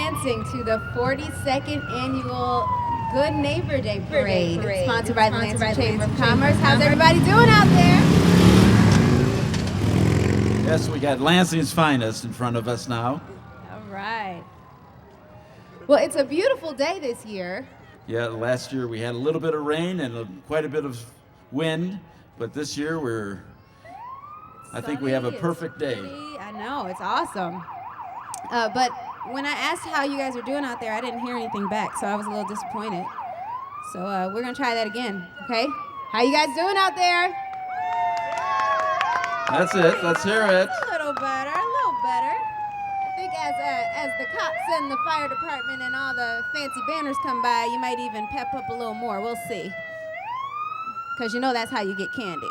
Lansing to the 42nd annual Good Neighbor Day Parade. It's sponsored by the Lansing Chamber of Commerce. How's everybody doing out there? Yes, we got Lansing's finest in front of us now. All right. Well, it's a beautiful day this year. Yeah, last year we had a little bit of rain and quite a bit of wind, but this year I think we have a perfect day. I know, it's awesome. But when I asked how you guys are doing out there, I didn't hear anything back, so I was a little disappointed. So we're gonna try that again, okay? How you guys doing out there? That's it, let's hear it. A little better, a little better. I think as the cops and the fire department and all the fancy banners come by, you might even pep up a little more, we'll see. Because you know that's how you get candy.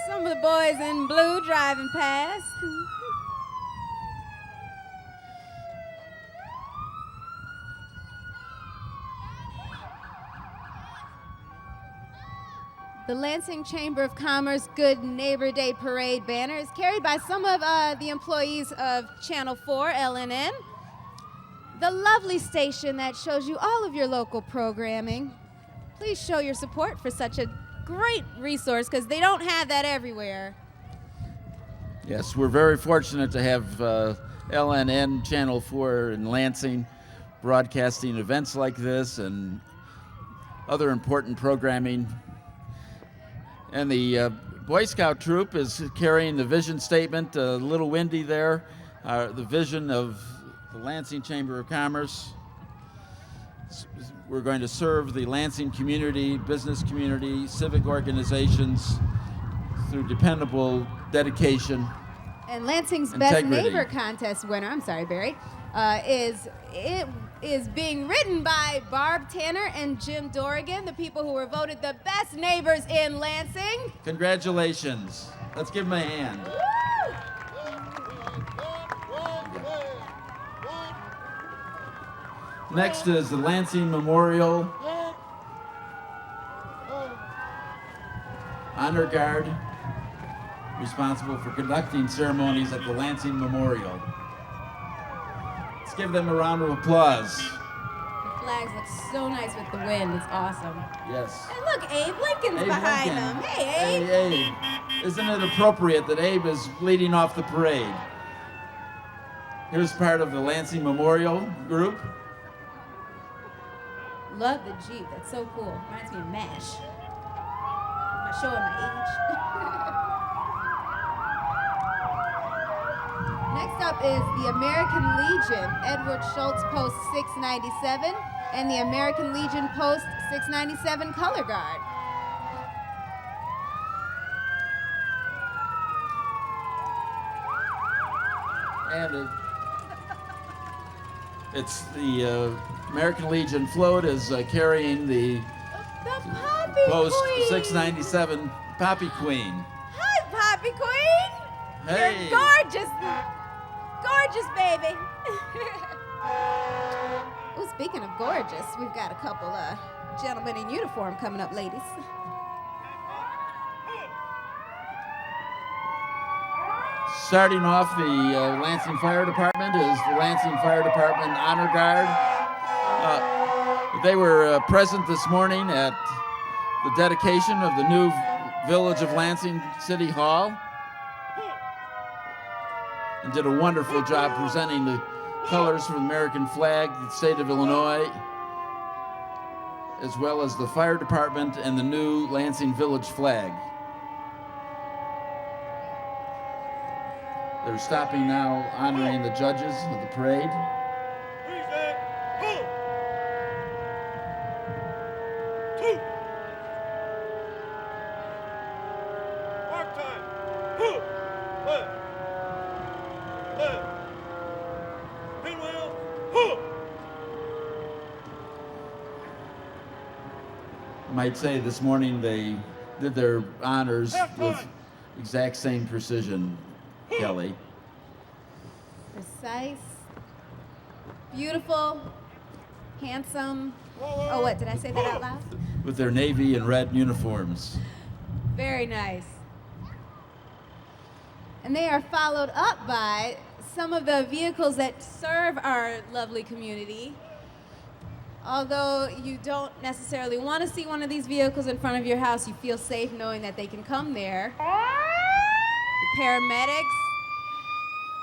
Some of the boys in blue driving past. The Lansing Chamber of Commerce Good Neighbor Day Parade banner is carried by some of the employees of Channel 4 LNN, the lovely station that shows you all of your local programming. Please show your support for such a great resource because they don't have that everywhere. Yes, we're very fortunate to have LNN Channel 4 in Lansing broadcasting events like this and other important programming. And the Boy Scout troop is carrying the vision statement, a little windy there, the vision of the Lansing Chamber of Commerce. We're going to serve the Lansing community, business community, civic organizations through dependable dedication. And Lansing's Integrity. Best Neighbor Contest winner, I'm sorry, Barry, is being written by Barb Tanner and Jim Dorrigan, the people who were voted the best neighbors in Lansing. Congratulations. Let's give them a hand. Next is the Lansing Memorial Honor Guard, responsible for conducting ceremonies at the Lansing Memorial. Let's give them a round of applause. The flags look so nice with the wind. It's awesome. Yes. And look, Abe Lincoln's Abe behind Lincoln. them. Hey, Abe. Hey, Abe. Isn't it appropriate that Abe is leading off the parade? Here's part of the Lansing Memorial group. Love the Jeep. That's so cool. Reminds me of MASH. I'm not showing my age. Next up is the American Legion, Edward Schultz Post 697, and the American Legion Post 697 Color Guard. And it's the American Legion float is carrying the Poppy Post Queen. 697 Poppy Queen. Hi, Poppy Queen. Hey. You're gorgeous. Gorgeous, baby. Ooh, speaking of gorgeous, we've got a couple gentlemen in uniform coming up, ladies. Starting off the Lansing Fire Department is the Lansing Fire Department Honor Guard. They were present this morning at the dedication of the new Village of Lansing City Hall and did a wonderful job presenting the colors from the American flag, the state of Illinois, as well as the fire department and the new Lansing Village flag. They're stopping now, honoring the judges of the parade. might say, this morning they did their honors with exact same precision, Kelly. Precise, beautiful, handsome. Oh, what, did I say that out loud? With their navy and red uniforms. Very nice. And they are followed up by some of the vehicles that serve our lovely community. Although you don't necessarily want to see one of these vehicles in front of your house, you feel safe knowing that they can come there. The paramedics.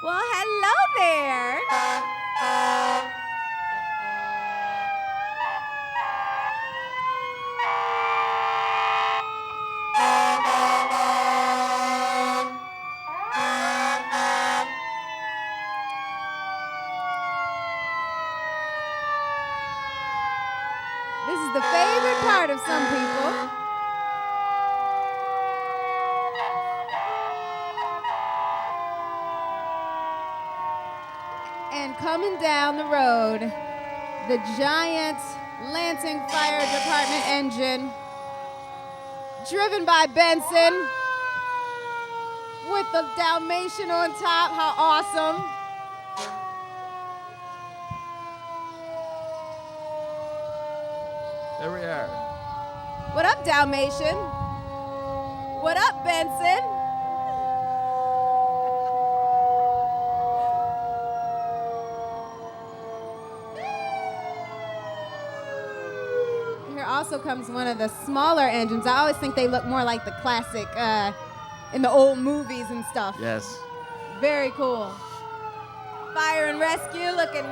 Well, hello there. This is the favorite part of some people. And coming down the road, the giant Lansing Fire Department engine, driven by Benson, with the Dalmatian on top. How awesome. There we are. What up, Dalmatian? What up, Benson? Here also comes one of the smaller engines. I always think they look more like the classic in the old movies and stuff. Yes. Very cool. Fire and rescue looking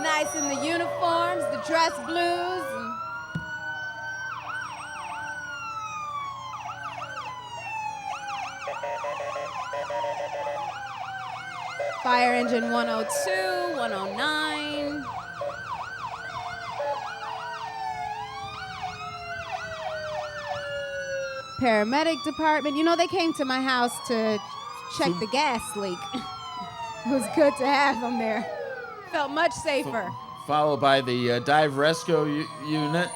nice in the uniforms, the dress blues. Fire engine 102, 109. Paramedic department. You know, they came to my house to check the gas leak. It was good to have them there. Felt much safer. Followed by the dive rescue unit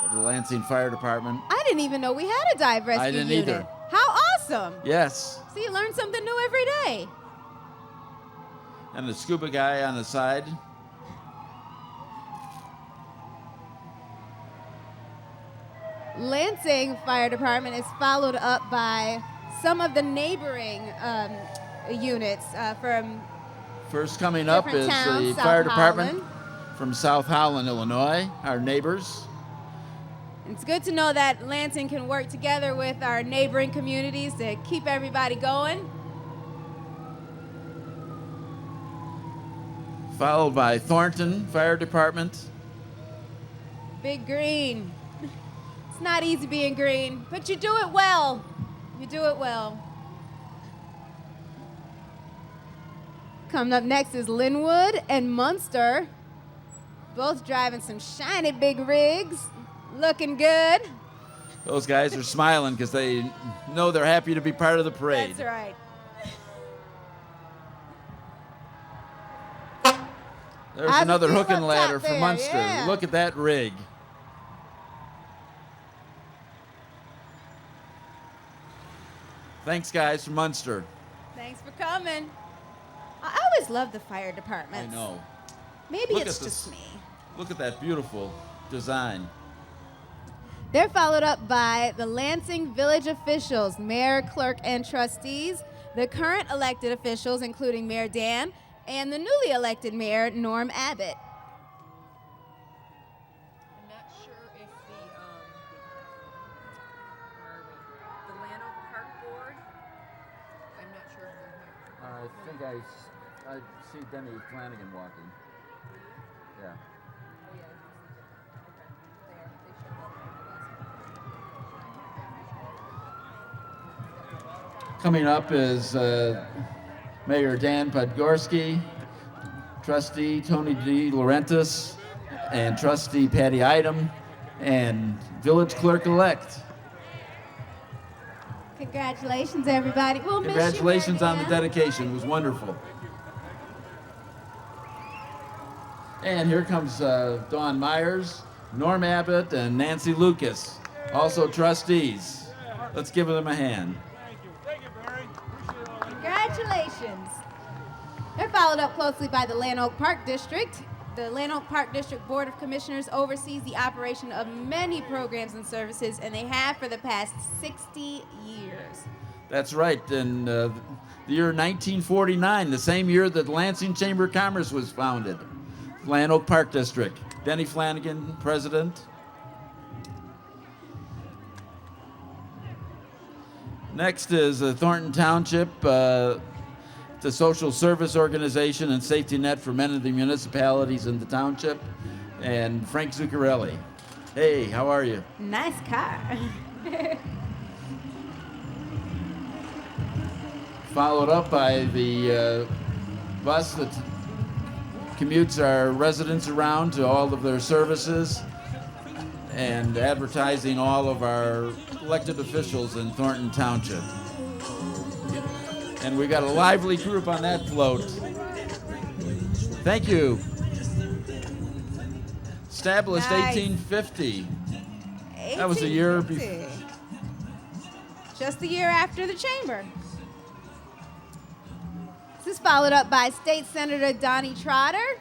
of the Lansing Fire Department. I didn't even know we had a dive rescue I didn't unit. either. How awesome. Yes. See, you learn something new every day. And the scuba guy on the side. Lansing Fire Department is followed up by some of the neighboring units from First coming up different is towns, the South fire department Holland. from South Holland, Illinois, our neighbors. It's good to know that Lansing can work together with our neighboring communities to keep everybody going. Followed by Thornton Fire Department. Big green. It's not easy being green, but you do it well. You do it well. Coming up next is Linwood and Munster, both driving some shiny big rigs, looking good. Those guys are smiling because they know they're happy to be part of the parade. That's right. There's How's it another feel hook and up ladder top for there? Munster. Yeah. Look at that rig. Thanks, guys, from Munster. Thanks for coming. I always love the fire I departments. know. Maybe Look it's at just this. me. Look at that beautiful design. They're followed up by the Lansing village officials, mayor, clerk, and trustees, the current elected officials, including Mayor Dan, and the newly elected mayor, Norm Abbott. I'm not sure if the Lano Park Board, I'm not sure if they're here. I think I see Denny Flanagan walking. Yeah. Oh, yeah. Okay. They are. They showed up. Coming up is Mayor Dan Podgorski, Trustee Tony D. Laurentis, and Trustee Patty Item, and Village Clerk-elect. Congratulations, everybody. We'll miss you, Congratulations on the Mayor Dan. dedication. It was wonderful. And here comes Dawn Myers, Norm Abbott and Nancy Lucas, also trustees. Let's give them a hand. Thank you, Barry. Appreciate all that. Congratulations. They're followed up closely by the Lanark Park District. The Lanark Park District Board of Commissioners oversees the operation of many programs and services, and they have for the past 60 years. That's right. In the year 1949, the same year that Lansing Chamber of Commerce was founded. Lanark Park District. Denny Flanagan, president. Next is Thornton Township, the social service organization and safety net for men in the municipalities in the township, and Frank Zuccarelli. Hey, how are you? Nice car. Followed up by the bus that commutes our residents around to all of their services and advertising all of our elected officials in Thornton Township. And we got a lively group on that float. Thank you. Established Nice. 1850. That was a year 1850. Just the year after the chamber. This is followed up by State Senator Donnie Trotter.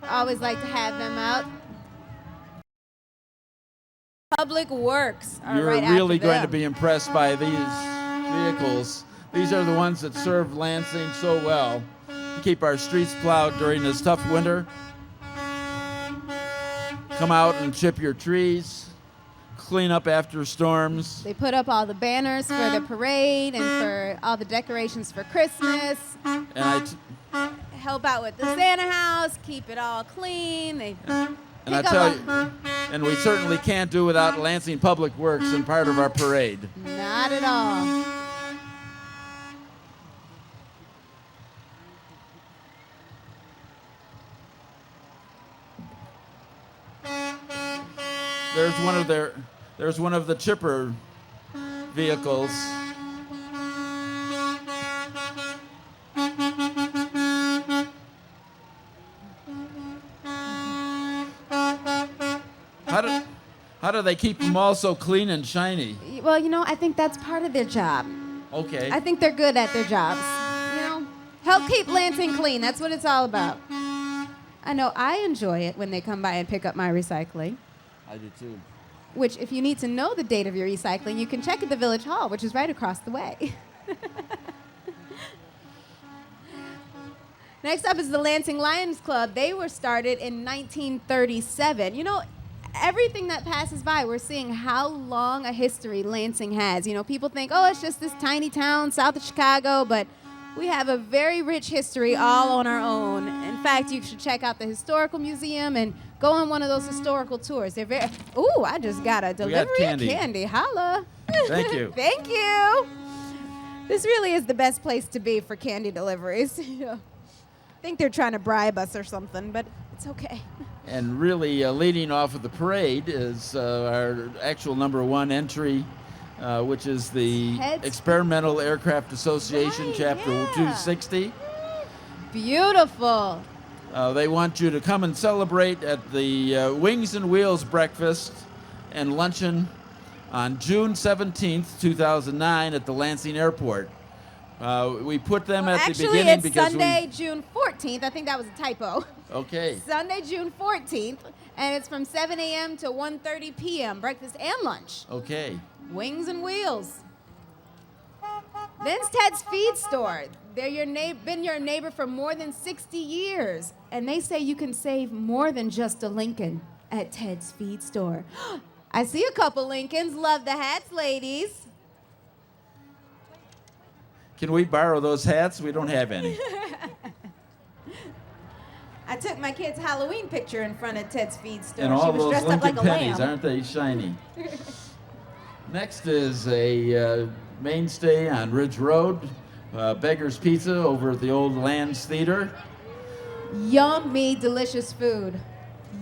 Always like to have them out. Public Works are You're right really after going to them. be impressed by these vehicles. These are the ones that serve Lansing so well. Keep our streets plowed during this tough winter. Come out and chip your trees. Clean up after storms. They put up all the banners for the parade and for all the decorations for Christmas. And Help out with the Santa house, keep it all clean. They I pick tell up you, and we certainly can't do without Lansing Public Works and part of our parade. Not at all. There's one of the chipper vehicles. How do they keep them all so clean and shiny? Well, you know, I think that's part of their job. Okay. I think they're good at their jobs. You know, help keep Lansing clean. That's what it's all about. I know I enjoy it when they come by and pick up my recycling. I do too. Which, if you need to know the date of your recycling, you can check at the Village Hall, which is right across the way. Next up is the Lansing Lions Club. They were started in 1937. You know, everything that passes by, we're seeing how long a history Lansing has. You know, people think, oh, it's just this tiny town south of Chicago, but we have a very rich history all on our own. In fact, you should check out the Historical Museum and go on one of those historical tours. They're very, ooh, I just got a delivery of candy. Holla. Thank you. Thank you. This really is the best place to be for candy deliveries. I think they're trying to bribe us or something, but it's okay. And really leading off of the parade is our actual number one entry, which is the Experimental Aircraft Association, Right, Chapter yeah. 260. Beautiful. They want you to come and celebrate at the Wings and Wheels breakfast and luncheon on June 17th, 2009 at the Lansing Airport. We put them at the beginning actually, it's because Sunday, June 14th. I think that was a typo. Okay. Sunday, June 14th, and it's from 7 a.m. to 1:30 p.m., breakfast and lunch. Okay. Wings and Wheels. Then's Ted's Feed Store. They're been your neighbor for more than 60 years, and they say you can save more than just a Lincoln at Ted's Feed Store. I see a couple Lincolns. Love the hats, ladies. Can we borrow those hats? We don't have any. I took my kid's Halloween picture in front of Ted's Feed Store. And all she was those dressed Lincoln up like a pennies, lamb. aren't they shiny? Next is a mainstay on Ridge Road, Beggar's Pizza over at the old Lands Theater, Yummy, delicious food.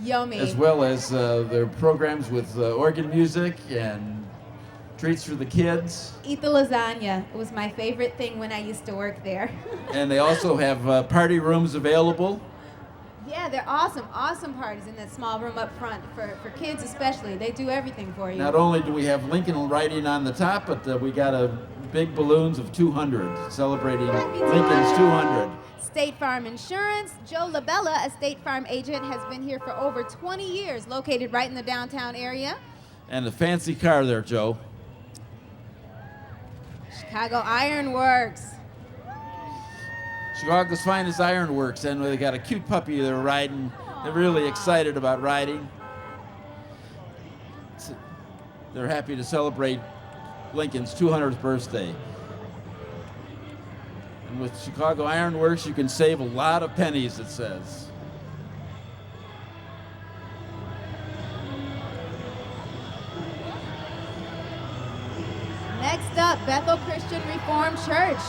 Yummy. as well as their programs with organ music and treats for the kids. Eat the lasagna. It was my favorite thing when I used to work there. And they also have party rooms available. Yeah, they're awesome, awesome parties in that small room up front for kids especially. They do everything for you. Not only do we have Lincoln writing on the top, but we got big balloons of 200 celebrating Lincoln's 200. State Farm Insurance. Joe LaBella, a State Farm agent, has been here for over 20 years, located right in the downtown area. And a fancy car there, Joe. Chicago Iron Works. Chicago's finest ironworks, and they got a cute puppy they're riding. They're really excited about riding. They're happy to celebrate Lincoln's 200th birthday. And with Chicago Ironworks, you can save a lot of pennies, it says. Next up, Bethel Christian Reformed Church,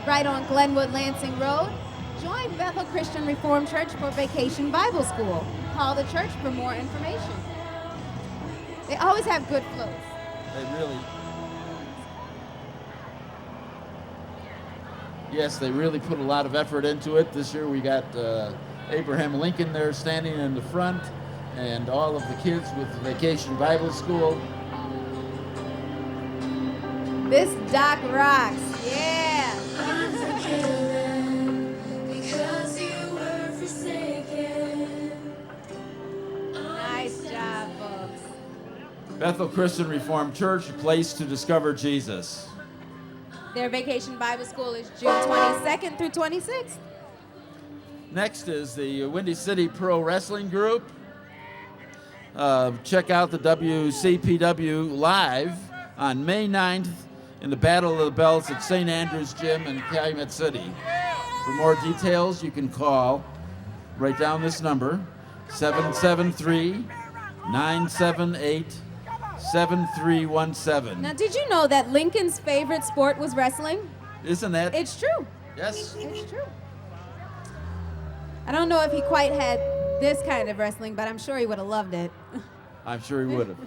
right on Glenwood Lansing Road. Join Bethel Christian Reformed Church for Vacation Bible School. Call the church for more information. They always have good floats. They really. Yes, they really put a lot of effort into it. This year we got Abraham Lincoln there standing in the front, and all of the kids with Vacation Bible School. This dock rocks, yeah. Nice job, folks. Bethel Christian Reformed Church, a place to discover Jesus. Their Vacation Bible School is June 22nd through 26th. Next is the Windy City Pro Wrestling Group. Check out the WCPW live on May 9th in the Battle of the Belts at St. Andrew's Gym in Calumet City. For more details, you can call, write down this number, 773-978-7317. Now, did you know that Lincoln's favorite sport was wrestling? Isn't that? It's true. Yes. It's true. I don't know if he quite had this kind of wrestling, but I'm sure he would have loved it. I'm sure he would have.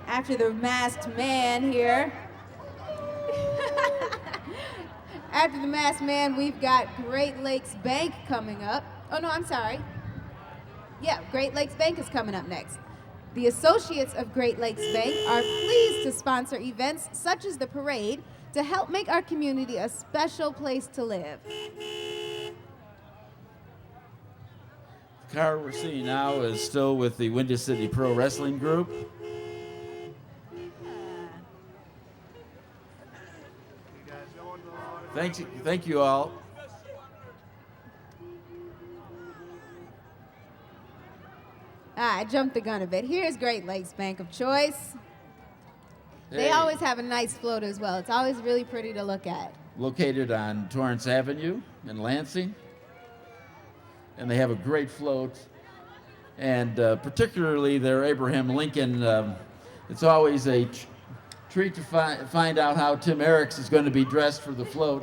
After the masked man here. After the masked man, we've got Great Lakes Bank coming up. Oh, no, I'm sorry. Yeah, Great Lakes Bank is coming up next. The associates of Great Lakes Bank are pleased to sponsor events such as the parade to help make our community a special place to live. The car we're seeing now is still with the Windy City Pro Wrestling Group. Thank you all. I jumped the gun a bit. Here's Great Lakes Bank of Choice. Hey. They always have a nice float as well. It's always really pretty to look at. Located on Torrance Avenue in Lansing. And they have a great float. And particularly their Abraham Lincoln, it's always a treat to find out how Tim Eriks is going to be dressed for the float.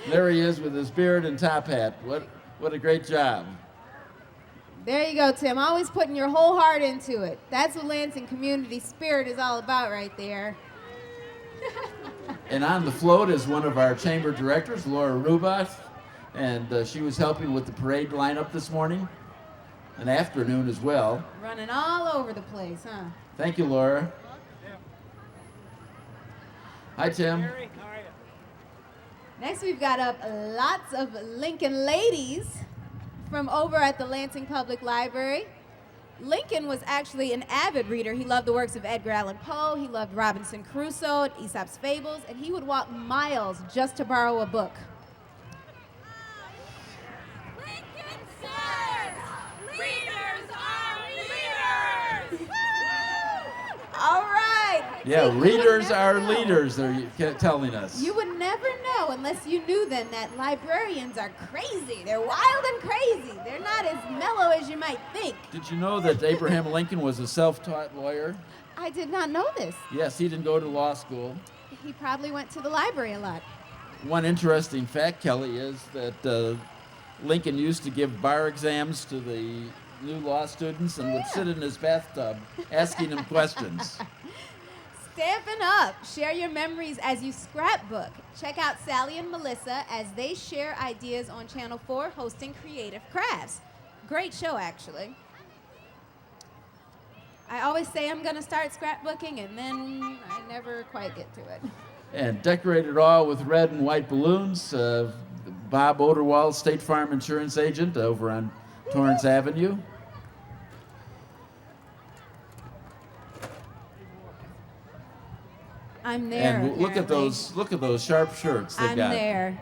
There he is with his beard and top hat. What a great job. There you go, Tim. Always putting your whole heart into it. That's what Lansing community spirit is all about right there. And on the float is one of our chamber directors, Laura Rubath, and she was helping with the parade lineup this morning and afternoon as well. Running all over the place, huh? Thank you, Laura. Hi, Tim. Next, we've got up lots of Lincoln ladies from over at the Lansing Public Library. Lincoln was actually an avid reader. He loved the works of Edgar Allan Poe. He loved Robinson Crusoe and Aesop's Fables, and he would walk miles just to borrow a book. Lincoln says, leaders are leaders! All right. Yeah, See, readers are leaders, they're telling us. You would never know unless you knew then that librarians are crazy. They're wild and crazy. They're not as mellow as you might think. Did you know that Abraham Lincoln was a self-taught lawyer? I did not know this. Yes, he didn't go to law school. He probably went to the library a lot. One interesting fact, Kelly, is that Lincoln used to give bar exams to the new law students and would sit in his bathtub asking them questions. Stampin' Up! Share your memories as you scrapbook. Check out Sally and Melissa as they share ideas on Channel 4 hosting Creative Crafts. Great show, actually. I always say I'm going to start scrapbooking, and then I never quite get to it. And decorated all with red and white balloons. Bob Oderwald, State Farm Insurance Agent over on Torrance Avenue. I'm there. And look at those sharp shirts they I'm got. there.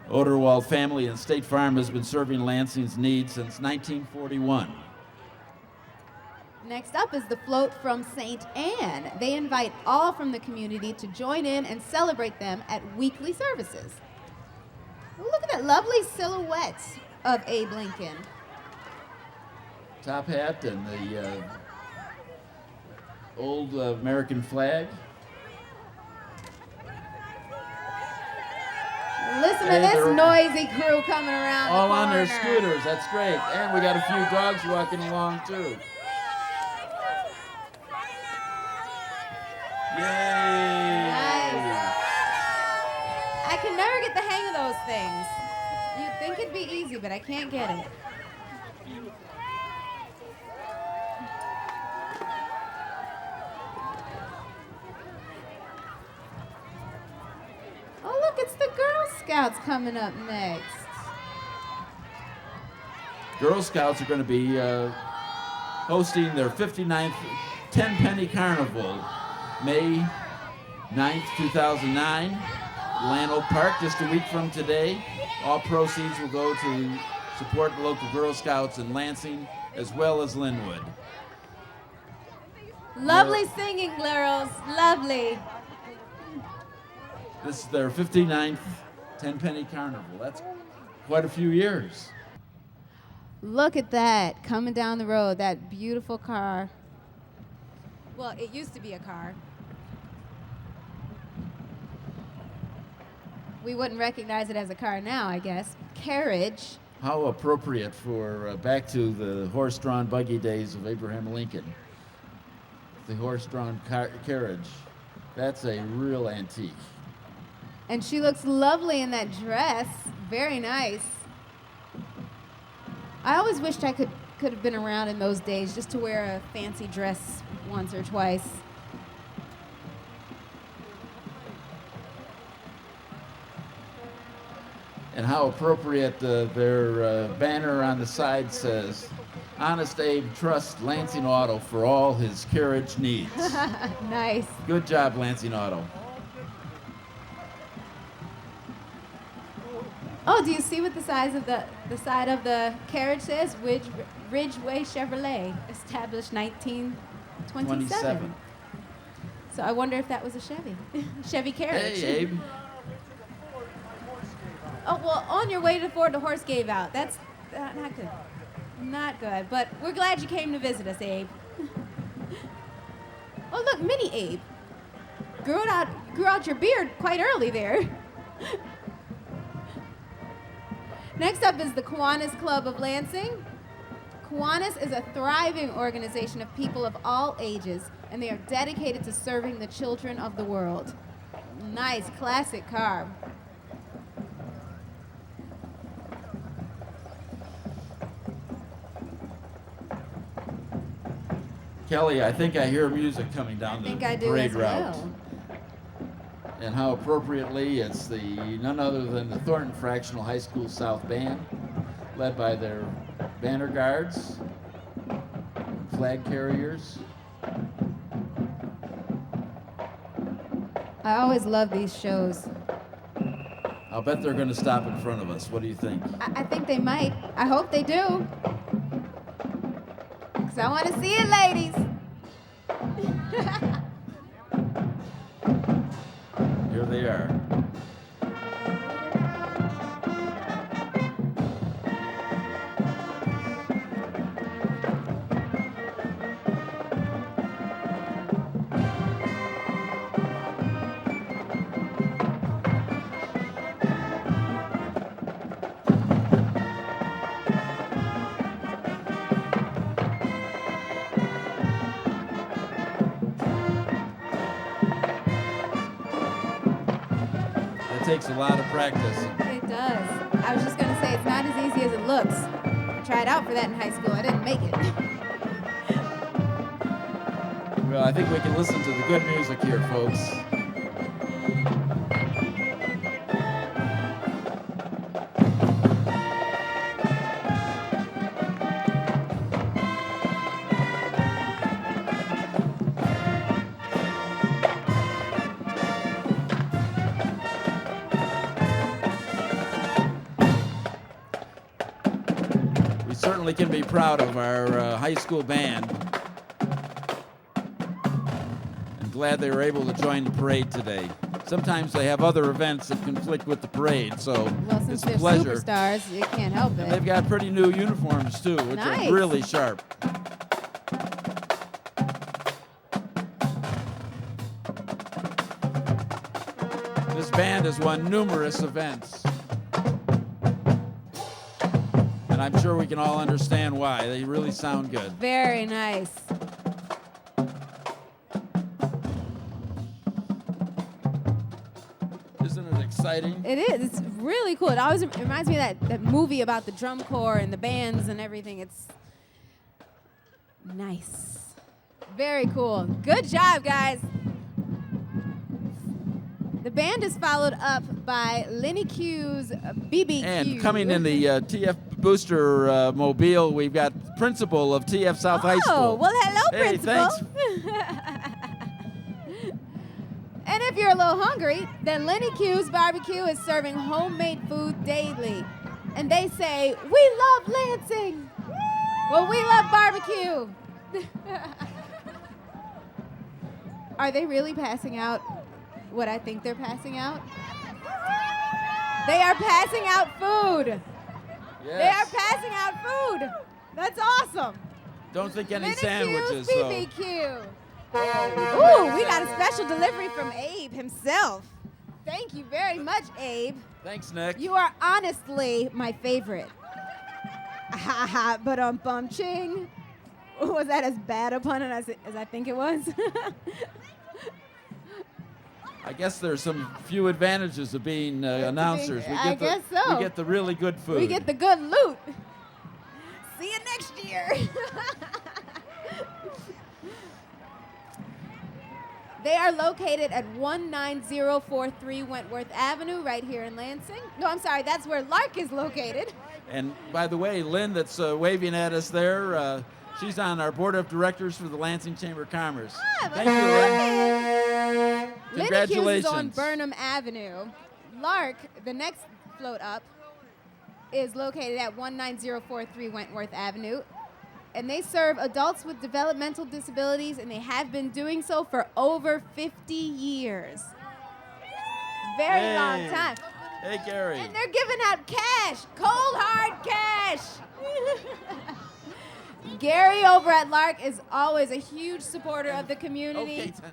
Oderwald family and State Farm has been serving Lansing's needs since 1941. Next up is the float from St. Anne. They invite all from the community to join in and celebrate them at weekly services. Look at that lovely silhouette of Abe Lincoln. Top hat and the old American flag. Listen Hey, to this they're noisy crew coming around all the corner. on their scooters. That's great. And we got a few dogs walking along too. Yay! Nice. I can never get the hang of those things. You'd think it'd be easy, but I can't get it. Oh, look, it's the Girl Scouts coming up next. Girl Scouts are going to be hosting their 59th 10-penny carnival, May 9th, 2009, Lano Park, just a week from today. All proceeds will go to support the local Girl Scouts in Lansing as well as Linwood. Lovely singing, girls. Lovely. This is their 59th 10-penny carnival. That's quite a few years. Look at that, coming down the road, that beautiful car. Well, it used to be a car. We wouldn't recognize it as a car now, I guess. Carriage. How appropriate for back to the horse-drawn buggy days of Abraham Lincoln. The horse-drawn carriage. That's a real antique. And she looks lovely in that dress. Very nice. I always wished I could have been around in those days just to wear a fancy dress once or twice. And how appropriate their banner on the side says, Honest Abe trusts Lansing Auto for all his carriage needs. Nice. Good job, Lansing Auto. Oh, do you see what the size of the side of the carriage says? Ridgeway Chevrolet, established 1927. 27. So I wonder if that was a Chevy. Chevy carriage. Hey, Abe. Oh, well, on your way to Ford, the horse gave out. That's not good. Not good. But we're glad you came to visit us, Abe. Oh, look, Mini Abe. Grew out your beard quite early there. Next up is the Kiwanis Club of Lansing. Kiwanis is a thriving organization of people of all ages, and they are dedicated to serving the children of the world. Nice, classic car. Kelly, I think I hear music coming down the parade route. Well. And how appropriately it's none other than the Thornton Fractional High School South Band, led by their banner guards, flag carriers. I always love these shows. I'll bet they're going to stop in front of us. What do you think? I think they might. I hope they do. Because I want to see it, ladies. Here they are. That takes a lot of practice. It does. I was just going to say, it's not as easy as it looks. I tried out for that in high school. I didn't make it. Well, I think we can listen to the good music here, folks. We certainly can be proud of our high school band. Glad they were able to join the parade today. Sometimes they have other events that conflict with the parade, so Well, since it's a they're pleasure. superstars, you can't help And it. they've got pretty new uniforms too, which Nice. are really sharp. This band has won numerous events. And I'm sure we can all understand why. They really sound good. Very nice. Isn't it exciting? It is. It's really cool. It always reminds me of that movie about the drum corps and the bands and everything. It's nice. Very cool. Good job, guys. The band is followed up by Lenny Q's BBQ. And coming in the TF Booster Mobile, we've got the principal of TF South High School. Oh, well, hello, Hey, principal. thanks. And if you're a little hungry, then Lenny Q's Barbecue is serving homemade food daily. And they say, we love Lansing. Well, we love barbecue. Are they really passing out what I think they're passing out? They are passing out food. Yes. They are passing out food. That's awesome. Don't think any Lenny sandwiches, Q's though. BBQ. Ooh, we got a special delivery from Abe himself. Thank you very much, Abe. Thanks, Nick. You are honestly my favorite. Ha ha, but ching. Was that as bad a pun as I think it was? I guess there's some few advantages of being announcers. I guess so. We get the really good food. We get the good loot. See you next year. They are located at 19043 Wentworth Avenue right here in Lansing. No, I'm sorry, that's where Lark is located. And by the way, Lynn that's waving at us there, she's on our board of directors for the Lansing Chamber of Commerce. Thank you, Lynn. Lenny Q's is on Congratulations. Burnham Avenue. Lark, the next float up, is located at 19043 Wentworth Avenue. And they serve adults with developmental disabilities, and they have been doing so for over 50 years. Very long time. Hey, Gary. And they're giving out cash, cold hard cash. Gary over at Lark is always a huge supporter of the community. Okay.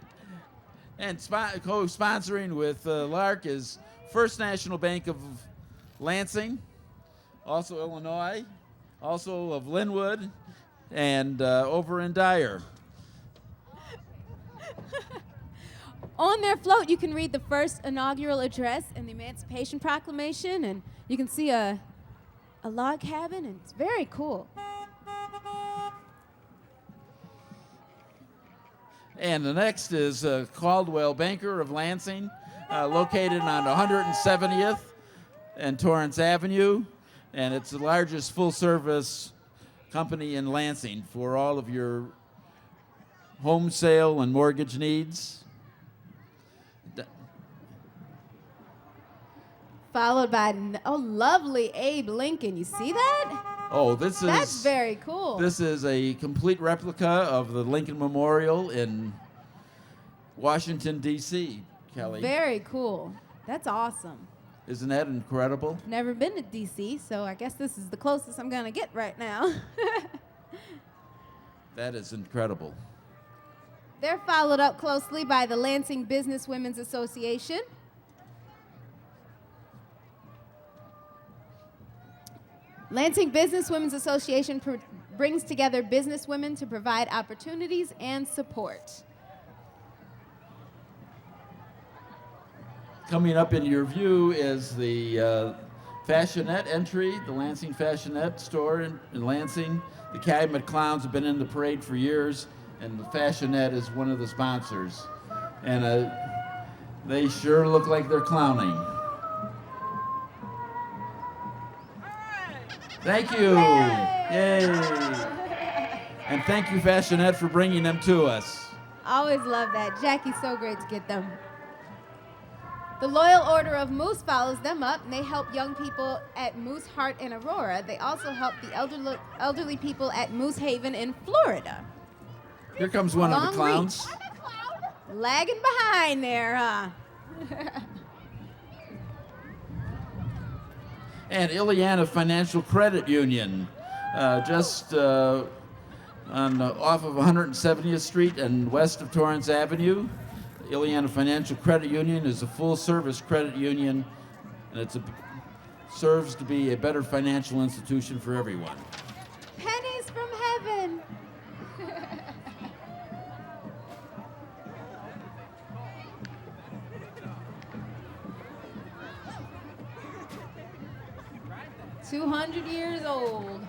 And co-sponsoring with Lark is First National Bank of Lansing, also Illinois, also of Linwood, and over in Dyer. On their float, you can read the first inaugural address and the Emancipation Proclamation, and you can see a log cabin, and it's very cool. And the next is Caldwell Banker of Lansing, located on 170th and Torrance Avenue, and it's the largest full-service company in Lansing for all of your home sale and mortgage needs. Followed by, lovely Abe Lincoln. You see that? Oh, That's very cool. This is a complete replica of the Lincoln Memorial in Washington, D.C., Kelly. Very cool. That's awesome. Isn't that incredible? Never been to D.C., so I guess this is the closest I'm going to get right now. That is incredible. They're followed up closely by the Lansing Business Women's Association. Lansing Business Women's Association brings together business women to provide opportunities and support. Coming up in your view is the Fashionette entry, the Lansing Fashionette store in Lansing. The Calumet Clowns have been in the parade for years, and the Fashionette is one of the sponsors. And they sure look like they're clowning. Thank you. Yay. And thank you, Fashionette, for bringing them to us. Always love that. Jackie's so great to get them. The Loyal Order of Moose follows them up, and they help young people at Moose Heart in Aurora. They also help the elderly people at Moose Haven in Florida. Here comes one of the clowns. Lagging behind there, huh? And Ileana Financial Credit Union, just off of 170th Street and west of Torrance Avenue. Ileana Financial Credit Union is a full-service credit union, and it serves to be a better financial institution for everyone. Pennies from heaven. $200 years old.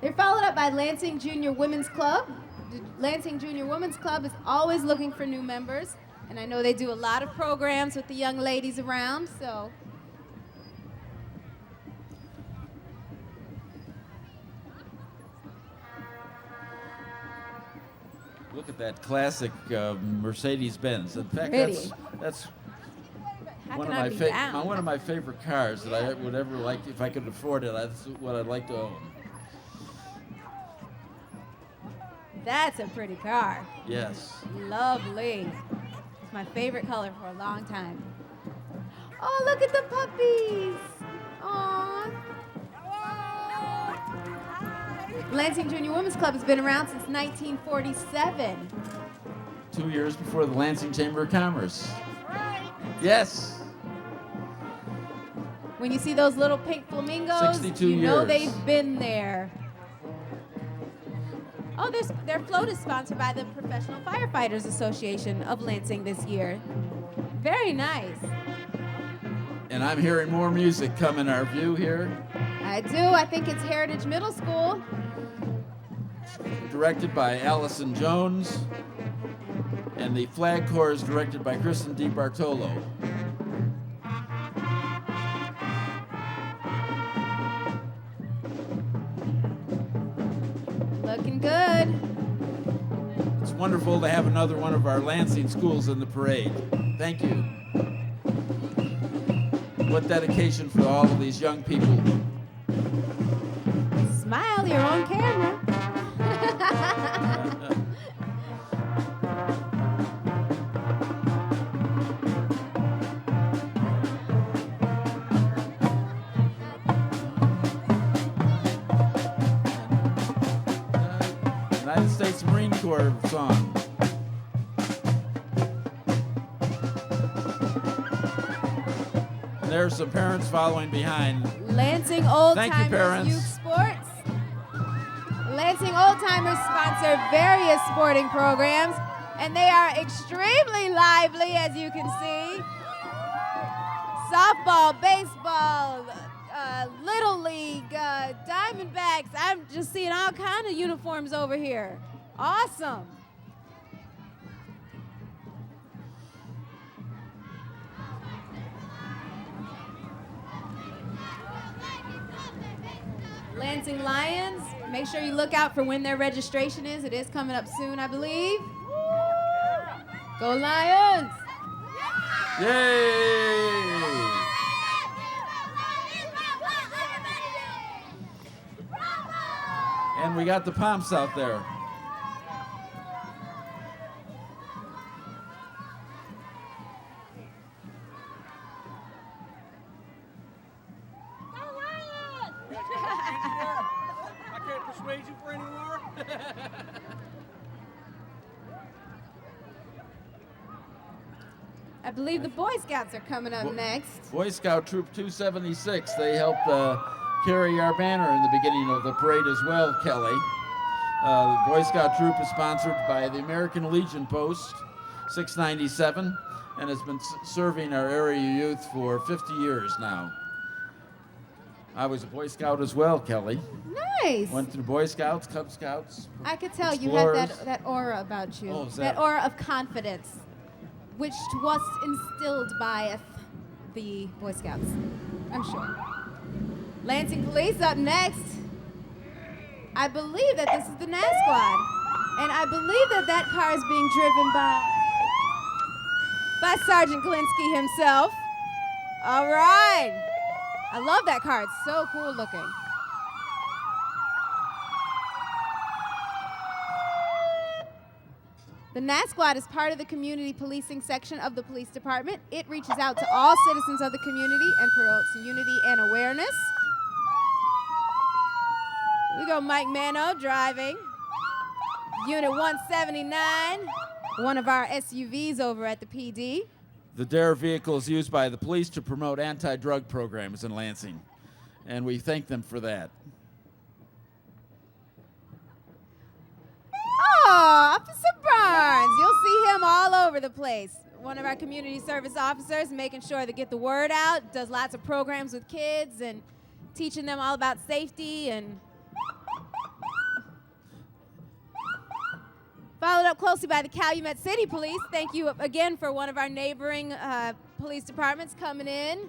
They're followed up by Lansing Junior Women's Club. The Lansing Junior Women's Club is always looking for new members, and I know they do a lot of programs with the young ladies around, so. Look at that classic Mercedes-Benz. In fact, Pretty. that's How one can of I my be down? one of my favorite cars that I would ever like. If I could afford it, that's what I'd like to own. That's a pretty car. Yes. Lovely. It's my favorite color for a long time. Oh, look at the puppies. Aww. Lansing Junior Women's Club has been around since 1947. 2 years before the Lansing Chamber of Commerce. Yes. When you see those little pink flamingos, 62 you know years. they've been there. Oh, their float is sponsored by the Professional Firefighters Association of Lansing this year. Very nice. And I'm hearing more music come in our view here. I do. I think it's Heritage Middle School. Directed by Allison Jones. And the flag corps is directed by Kristen DiBartolo. Looking good. It's wonderful to have another one of our Lansing schools in the parade. Thank you. What dedication for all of these young people. Smile, you're on camera. United States Marine Corps song. And there's some parents following behind. Lansing Old Thank you, Timers parents. Youth Sports. Lansing Old Timers sponsor various sporting programs, and they are extremely lively, as you can see. Softball, baseball, Little League, Diamondbacks. I'm just seeing all kind of uniforms over here. Awesome. Lansing Lions, make sure you look out for when their registration is. It is coming up soon, I believe. Go Lions! Yay! And we got the Pomps out there. I can't persuade you for any more. I believe the Boy Scouts are coming up next. Boy Scout Troop 276, they helped carry our banner in the beginning of the parade as well, Kelly. The Boy Scout Troop is sponsored by the American Legion Post, 697, and has been serving our area youth for 50 years now. I was a Boy Scout as well, Kelly. Nice. Went through Boy Scouts, Cub Scouts. I could tell Explorers. you had that aura about you. Oh, is that that- aura of confidence, which was instilled by the Boy Scouts, I'm sure. Lansing Police up next. I believe that this is the NAS squad. And I believe that that car is being driven by Sergeant Galinsky himself. All right. I love that car. It's so cool looking. The NAS Squad is part of the community policing section of the police department. It reaches out to all citizens of the community and promotes unity and awareness. We go Mike Mano driving. Unit 179, one of our SUVs over at the PD. The DARE vehicle is used by the police to promote anti-drug programs in Lansing, and we thank them for that. Oh, Officer Barnes. You'll see him all over the place. One of our community service officers, making sure to get the word out, does lots of programs with kids and teaching them all about safety, and followed up closely by the Calumet City Police. Thank you again for one of our neighboring police departments coming in.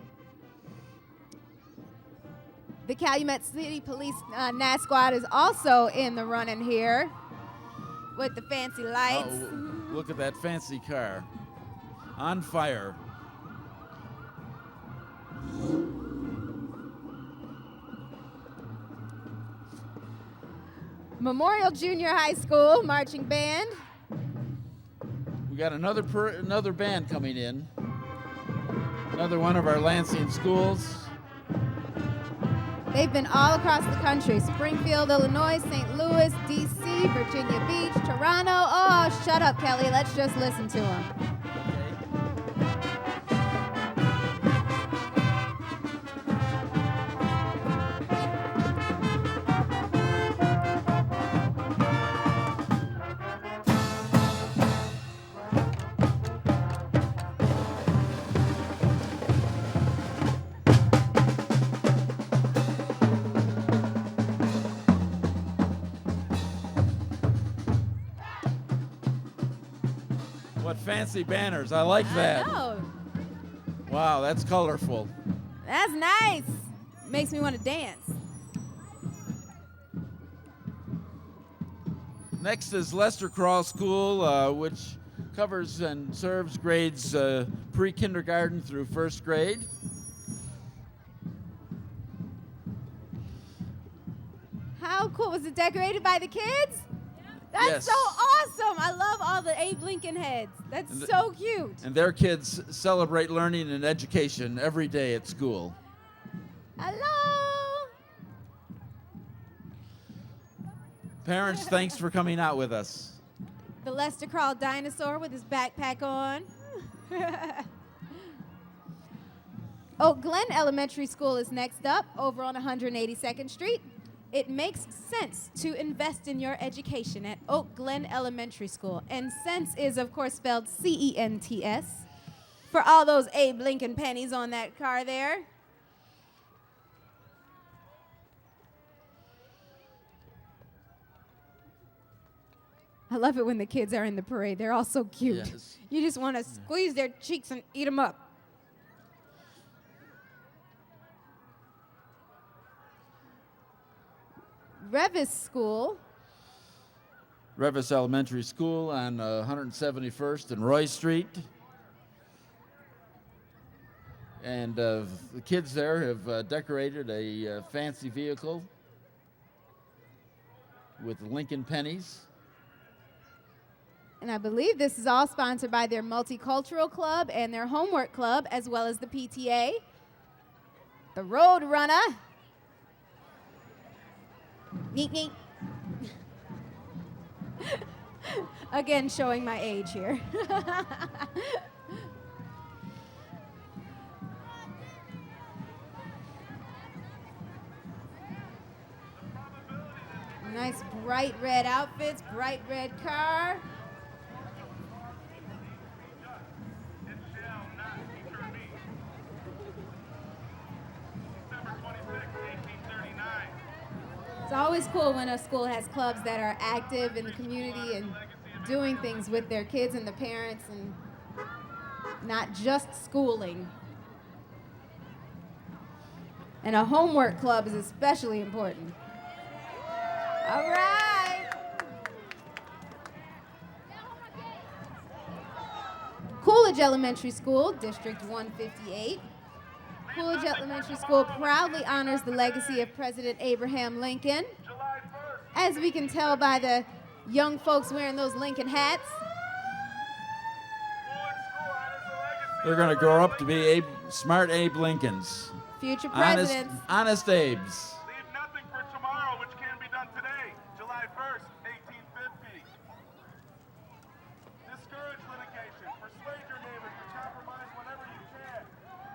The Calumet City Police NAS Squad is also in the running here with the fancy lights. Oh, look at that fancy car. On fire. Memorial Junior High School marching band. We got another band coming in. Another one of our Lansing schools. They've been all across the country. Springfield, Illinois, St. Louis, D.C., Virginia Beach, Toronto. Oh, shut up, Kelly. Let's just listen to them. What fancy banners. I like that. I know. Wow, that's colorful. That's nice. Makes me want to dance. Next is Lester Crawl School, which covers and serves grades pre-kindergarten through first grade. How cool. Was it decorated by the kids? That's Yes. so awesome. I love all the Abe Lincoln heads. That's so cute. And their kids celebrate learning and education every day at school. Hello. Parents, thanks for coming out with us. The Lester Crawl dinosaur with his backpack on. Oak Glen Elementary School is next up, over on 182nd Street. It makes sense to invest in your education at Oak Glen Elementary School. And sense is, of course, spelled C-E-N-T-S. For all those Abe Lincoln pennies on that car there. I love it when the kids are in the parade. They're all so cute. Yes. You just want to squeeze their cheeks and eat them up. Revis School. Revis Elementary School on 171st and Roy Street. And the kids there have decorated a fancy vehicle with Lincoln pennies. And I believe this is all sponsored by their multicultural club and their homework club, as well as the PTA. The Road Runner. Neat, neat. Again, showing my age here. Nice bright red outfits, bright red car. It's always cool when a school has clubs that are active in the community and doing things with their kids and the parents and not just schooling. And a homework club is especially important. All right. Coolidge Elementary School, District 158. Coolidge Elementary School proudly honors the legacy of President Abraham Lincoln. As we can tell by the young folks wearing those Lincoln hats. They're going to grow up to be smart Abe Lincolns. Future presidents. Honest Abes. Leave nothing for tomorrow, which can be done today, July 1st, 1850. Discourage litigation. Persuade your neighbors to compromise whenever you can.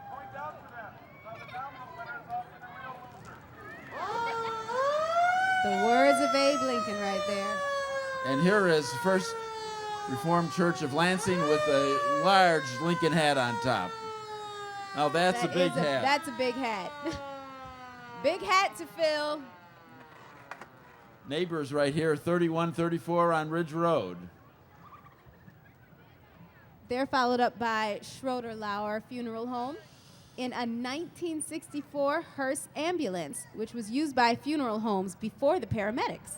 Point out to them how the nominal winner is often the real loser. The words of Abe Lincoln right there. And here is First Reformed Church of Lansing with a large Lincoln hat on top. Now that's a big hat. That's a big hat. Big hat to fill. Neighbors right here, 3134 on Ridge Road. They're followed up by Schroeder Lauer Funeral Home in a 1964 hearse ambulance, which was used by funeral homes before the paramedics.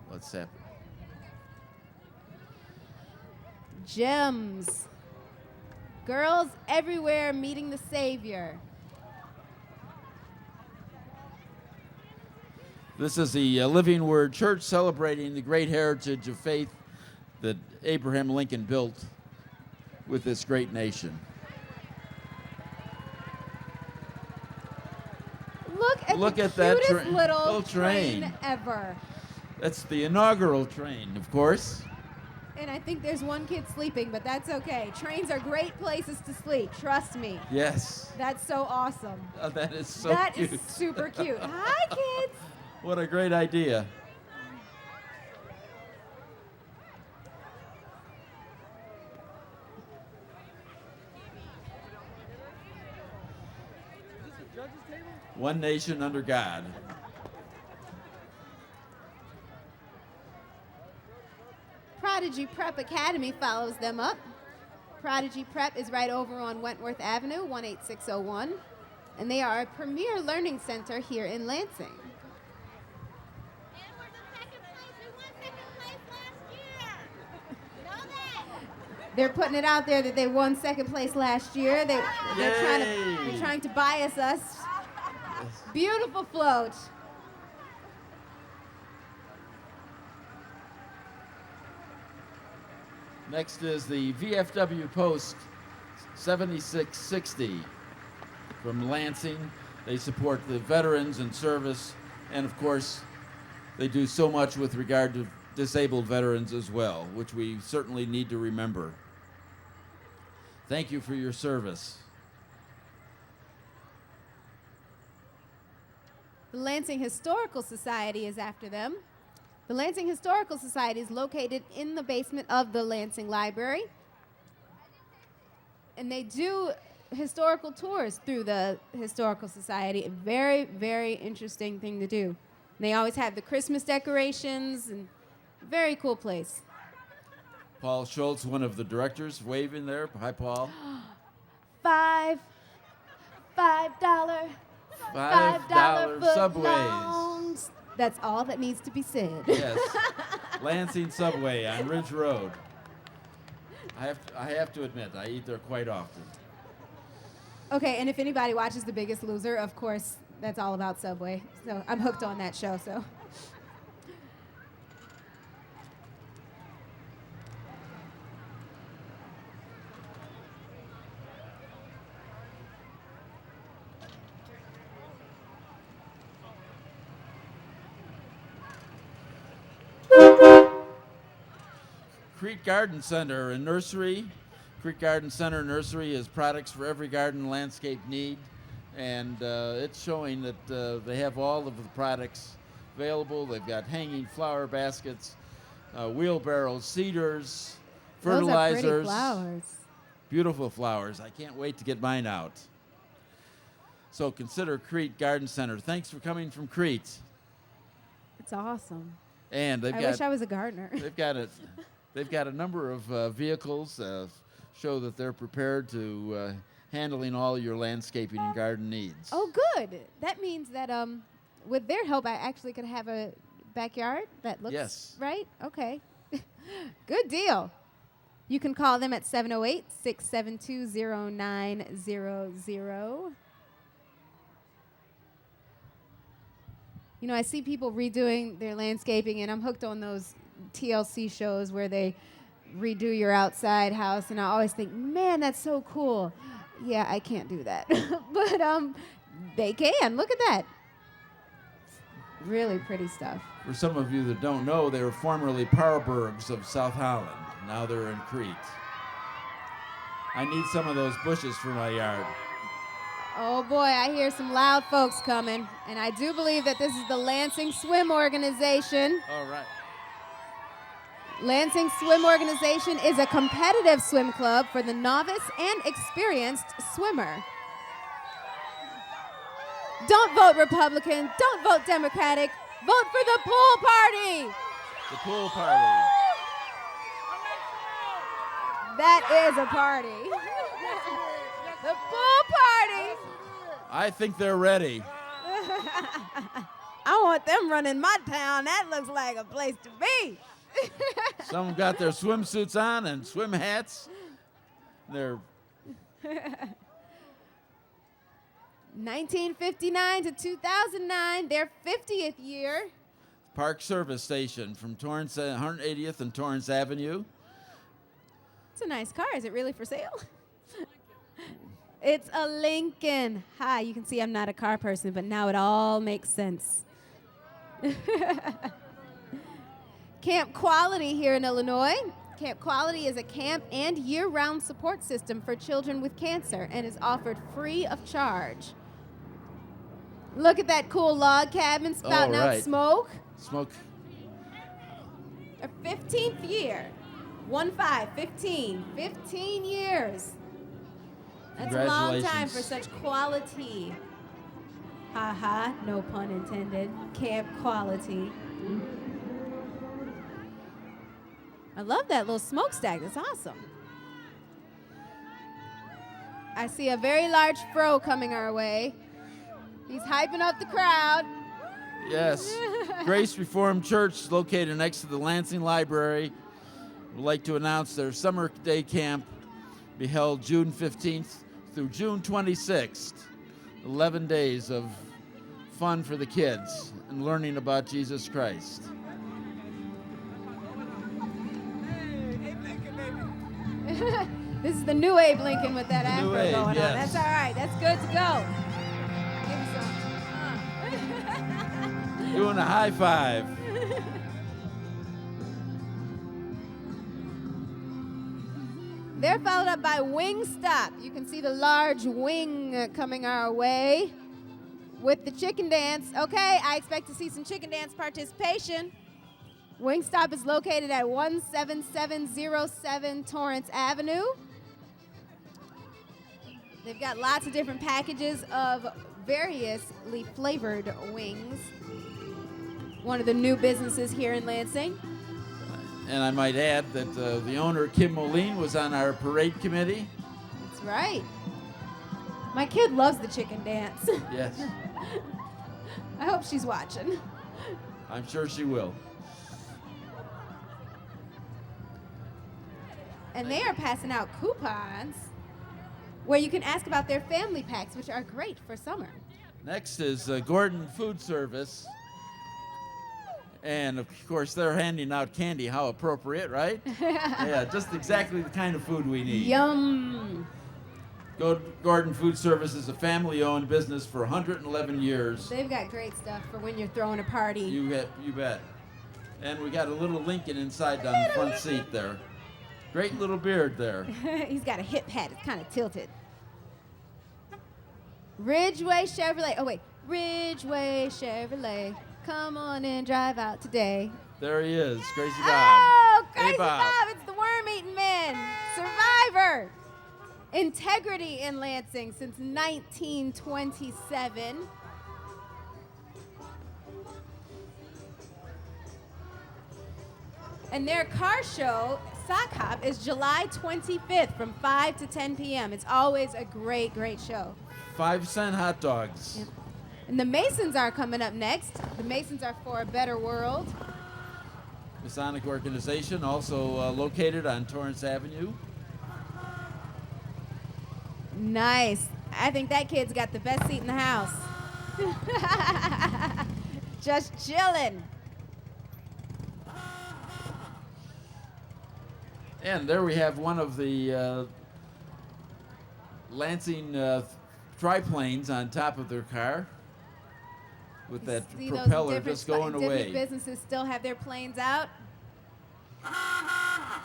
What's that? Gems. Girls everywhere meeting the Savior. This is the Living Word Church celebrating the great heritage of faith that Abraham Lincoln built with this great nation. Look at that cutest little train. ever. That's the inaugural train, of course. And I think there's one kid sleeping, but that's okay. Trains are great places to sleep, trust me. Yes. That's so awesome. That is so That cute. is super cute. Hi, kids. What a great idea. One nation under God. Prodigy Prep Academy follows them up. Prodigy Prep is right over on Wentworth Avenue, 18601, and they are a premier learning center here in Lansing. And we're the second place. We won second place last year. You know that? They're putting it out there that they won second place last year. They're Yay. trying to bias us. Beautiful float. Next is the VFW Post 7660 from Lansing. They support the veterans in service, and of course, they do so much with regard to disabled veterans as well, which we certainly need to remember. Thank you for your service. The Lansing Historical Society is after them. The Lansing Historical Society is located in the basement of the Lansing Library. And they do historical tours through the Historical Society. A very, very interesting thing to do. They always have the Christmas decorations, and very cool place. Paul Schultz, one of the directors, waving there. Hi, Paul. $5 $5 subways. footlongs. That's all that needs to be said. Yes, Lansing Subway on Ridge Road. I have to admit, I eat there quite often. Okay, and if anybody watches The Biggest Loser, of course, that's all about Subway. So I'm hooked on that show, so. Creek Garden Center and Nursery. Creek Garden Center and Nursery is products for every garden landscape need, and it's showing that they have all of the products available. They've got hanging flower baskets, wheelbarrows, cedars, fertilizers. Those are pretty flowers. Beautiful flowers. I can't wait to get mine out. So consider Crete Garden Center. Thanks for coming from Crete. It's awesome. And I wish I was a gardener. They've got a number of vehicles show that they're prepared to handling all your landscaping and garden needs. Oh, good. That means that with their help, I actually could have a backyard that looks right. Okay. Good deal. You can call them at 708-672-0900. You know, I see people redoing their landscaping, and I'm hooked on those TLC shows where they redo your outside house, and I always think, man, that's so cool. Yeah, I can't do that. But they can. Look at that. Really pretty stuff. For some of you that don't know, they were formerly Parbergs of South Holland. Now they're in Crete. I need some of those bushes for my yard. Oh boy, I hear some loud folks coming, and I do believe that this is the Lansing Swim Organization. All right. Lansing Swim Organization is a competitive swim club for the novice and experienced swimmer. Don't vote Republican, don't vote Democratic, vote for the pool party. The pool party. That is a party. The pool party. I think they're ready. I want them running my town. That looks like a place to be. Some got their swimsuits on and swim hats. They're 1959 to 2009, their 50th year. Park Service Station from Torrance, 180th and Torrance Avenue. It's a nice car. Is it really for sale? It's a Lincoln. Hi, you can see I'm not a car person, but now it all makes sense. Camp Quality here in Illinois. Camp Quality is a camp and year-round support system for children with cancer and is offered free of charge. Look at that cool log cabin spouting out smoke. Smoke. Our 15th year. 15 years. That's a long time for such quality. Ha ha, no pun intended. Camp Quality. I love that little smokestack. That's awesome. I see a very large fro coming our way. He's hyping up the crowd. Yes. Grace Reformed Church is located next to the Lansing Library. Would like to announce their summer day camp be held June 15th through June 26th. 11 days of fun for the kids and learning about Jesus Christ. This is the new Abe Lincoln with that afro Abe, going on. yes. That's all right. That's good to go. Give me some. Doing a high five. They're followed up by Wingstop. You can see the large wing coming our way with the chicken dance. Okay, I expect to see some chicken dance participation. Wingstop is located at 17707 Torrance Avenue. They've got lots of different packages of variously flavored wings. One of the new businesses here in Lansing. And I might add that the owner, Kim Moline, was on our parade committee. That's right. My kid loves the chicken dance. Yes. I hope she's watching. I'm sure she will. And they are passing out coupons where you can ask about their family packs, which are great for summer. Next is Gordon Food Service. And, of course, they're handing out candy. How appropriate, right? Yeah, just exactly the kind of food we need. Yum. Gordon Food Service is a family-owned business for 111 years. They've got great stuff for when you're throwing a party. You bet. And we got a little Lincoln inside on the front seat there. Great little beard there. He's got a hip hat. It's kind of tilted. Ridgeway Chevrolet. Oh, wait. Ridgeway Chevrolet. Come on and drive out today. There he is, Crazy Bob. Oh, Crazy Hey, Bob. Bob. It's the worm-eating man. forever. Integrity in Lansing since 1927. And their car show, Sock Hop, is July 25th from 5 to 10 p.m. It's always a great, great show. 5-cent hot dogs. Yep. And the Masons are coming up next. The Masons are for a better world. Masonic organization, also located on Torrance Avenue. Nice. I think that kid's got the best seat in the house. Just chilling. And there we have one of the Lansing triplanes on top of their car with that See those propeller different just going different away. businesses still have their planes out.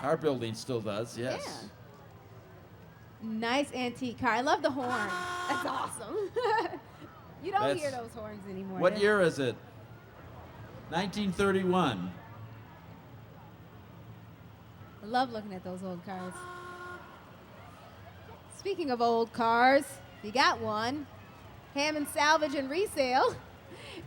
Our building still does, yes. Yeah. Nice antique car. I love the horn. That's awesome. You don't hear those horns anymore. What year is it? 1931. I love looking at those old cars. Speaking of old cars, if you got one, Hammond Salvage and Resale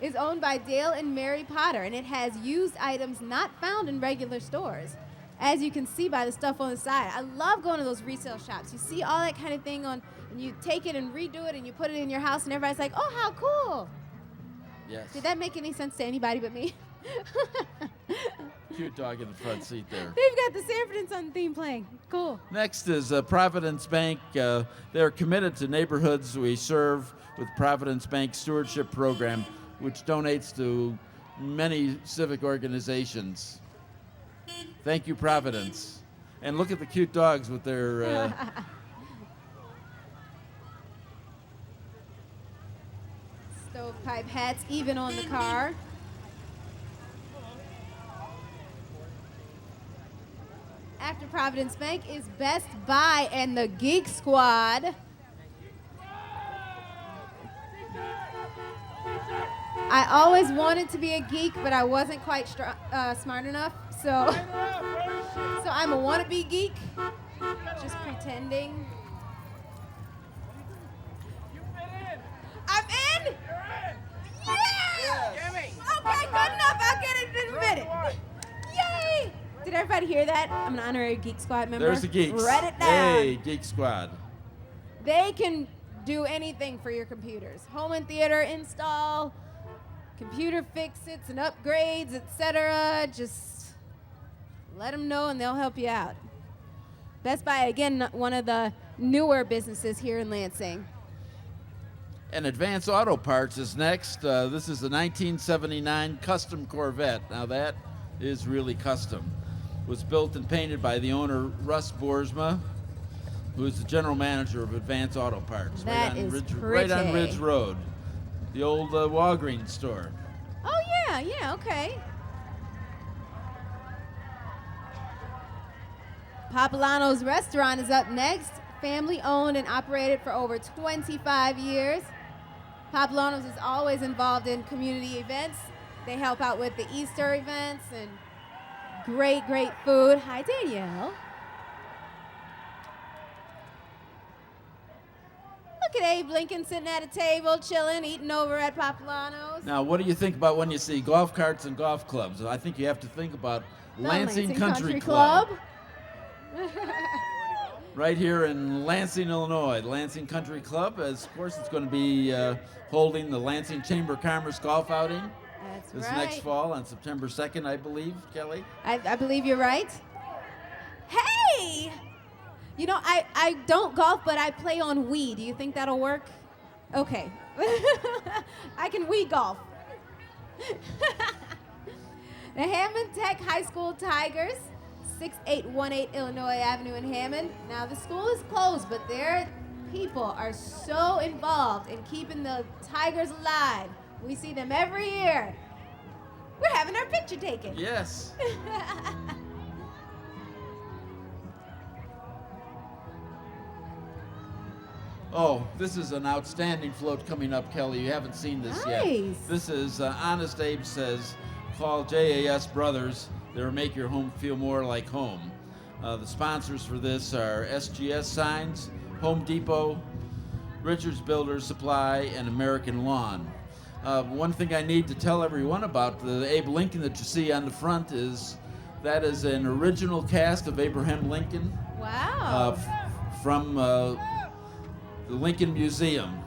is owned by Dale and Mary Potter, and it has used items not found in regular stores. As you can see by the stuff on the side, I love going to those resale shops. You see all that kind of thing on, and you take it and redo it, and you put it in your house, and everybody's like, "Oh, how cool!" Yes. Did that make any sense to anybody but me? Cute dog in the front seat there. They've got the Sanford & Son theme playing. Cool. Next is Providence Bank. They're committed to neighborhoods we serve with Providence Bank Stewardship Program, which donates to many civic organizations. Thank you, Providence. And look at the cute dogs with their... Stovepipe hats, even on the car. After Providence Bank is Best Buy and the Geek Squad. I always wanted to be a geek, but I wasn't quite smart enough, so I'm a wannabe geek, just pretending. I'm in? Yes! Okay, good enough. I'll get it in a minute. Yay! Did everybody hear that? I'm an honorary Geek Squad member. There's the geeks. Write it down. Hey, Geek Squad. They can do anything for your computers. Home and theater install, computer fix-its and upgrades, etc. Just let them know and they'll help you out. Best Buy, again, one of the newer businesses here in Lansing. And Advance Auto Parts is next. This is the 1979 custom Corvette. Now that is really custom. Was built and painted by the owner, Russ Boersma, who is the general manager of Advance Auto Parts. That is right on pretty. Ridge Road, the old Walgreens store. Oh, yeah, okay. Popolano's Restaurant is up next. Family owned and operated for over 25 years. Popolano's is always involved in community events. They help out with the Easter events and great, great food. Hi, Danielle. Look at Abe Lincoln sitting at a table, chilling, eating over at Popolano's. Now, what do you think about when you see golf carts and golf clubs? I think you have to think about The Lansing Country Club. Club. Right here in Lansing, Illinois. The Lansing Country Club, as of course, it's going to be holding the Lansing Chamber of Commerce golf outing. That's This right. next fall on September 2nd, I believe, Kelly. I believe you're right. Hey! You know, I don't golf, but I play on Wii. Do you think that'll work? Okay. I can Wii golf. The Hammond Tech High School Tigers, 6818 Illinois Avenue in Hammond. Now, the school is closed, but their people are so involved in keeping the Tigers alive. We see them every year. We're having our picture taken. Yes. Oh, this is an outstanding float coming up, Kelly. You haven't seen this yet. Nice. This is Honest Abe Says, call JAS Brothers. They'll make your home feel more like home. The sponsors for this are SGS Signs, Home Depot, Richards Builders Supply, and American Lawn. One thing I need to tell everyone about the Abe Lincoln that you see on the front is that is an original cast of Abraham Lincoln Wow. from the Lincoln Museum.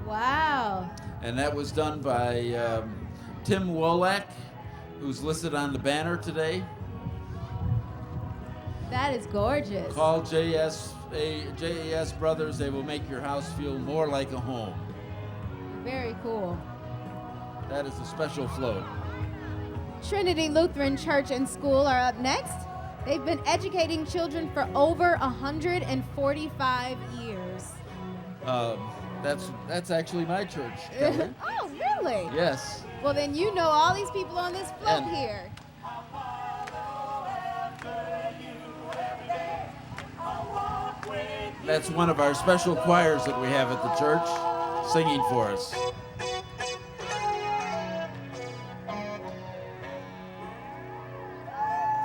Wow. And that was done by Tim Wolak, who's listed on the banner today. That is gorgeous. Call JAS Brothers. They will make your house feel more like a home. Very cool. That is a special float. Trinity Lutheran Church and School are up next. They've been educating children for over 145 years. That's actually my church, Kelly. Oh, really? Yes. Well, then you know all these people on this float And- here. That's one of our special choirs that we have at the church singing for us.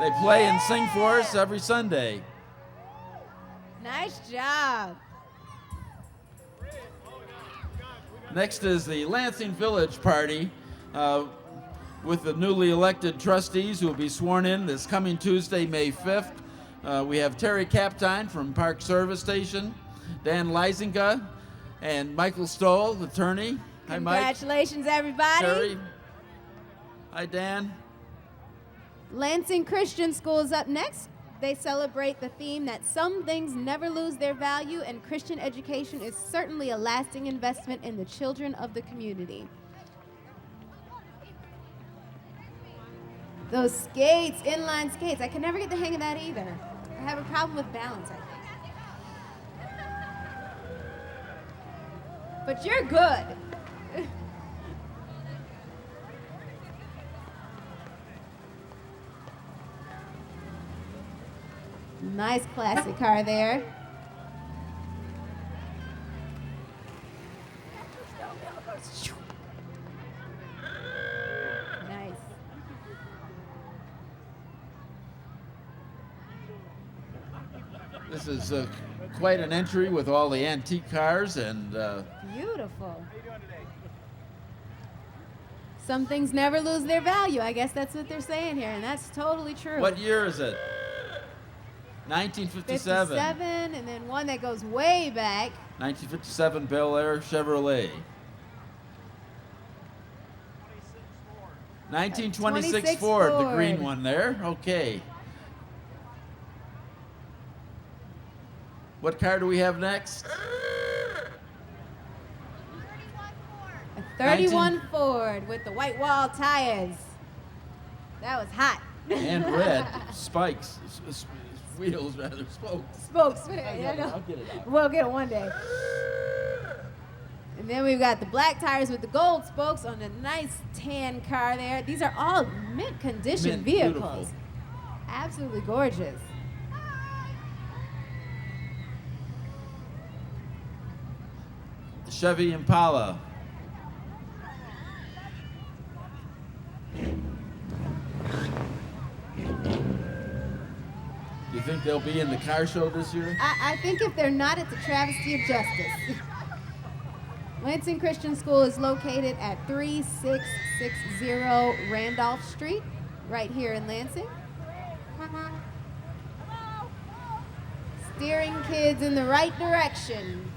They play and sing for us every Sunday. Nice job. Next is the Lansing Village Party with the newly elected trustees who will be sworn in this coming Tuesday, May 5th. We have Terry Kaptine from Park Service Station, Dan Lysinga, and Michael Stoll, attorney. Hi, Mike. Congratulations, everybody. Terry. Hi, Dan. Lansing Christian School is up next. They celebrate the theme that some things never lose their value, and Christian education is certainly a lasting investment in the children of the community. Those skates, inline skates, I can never get the hang of that either. I have a problem with balance, I think. But you're good. Nice classic car there. Nice. This is quite an entry with all the antique cars and Beautiful. Some things never lose their value. I guess that's what they're saying here, and that's totally true. what year is it? 1957. 57, and then one that goes way back. 1957 Bel Air Chevrolet. 1926 26 Ford, the green Ford. one there. Okay. What car do we have next? A 31 Ford with the white wall tires. That was hot. And red spikes, wheels rather, spokes. Spokes. I'll get it out. We'll get it one day. And then we've got the black tires with the gold spokes on a nice tan car there. These are all mint condition Mint, vehicles. beautiful. Absolutely gorgeous. Chevy Impala. You think they'll be in the car show this year? I think if they're not, it's a travesty of justice. Lansing Christian School is located at 3660 Randolph Street, right here in Lansing. Steering kids in the right direction.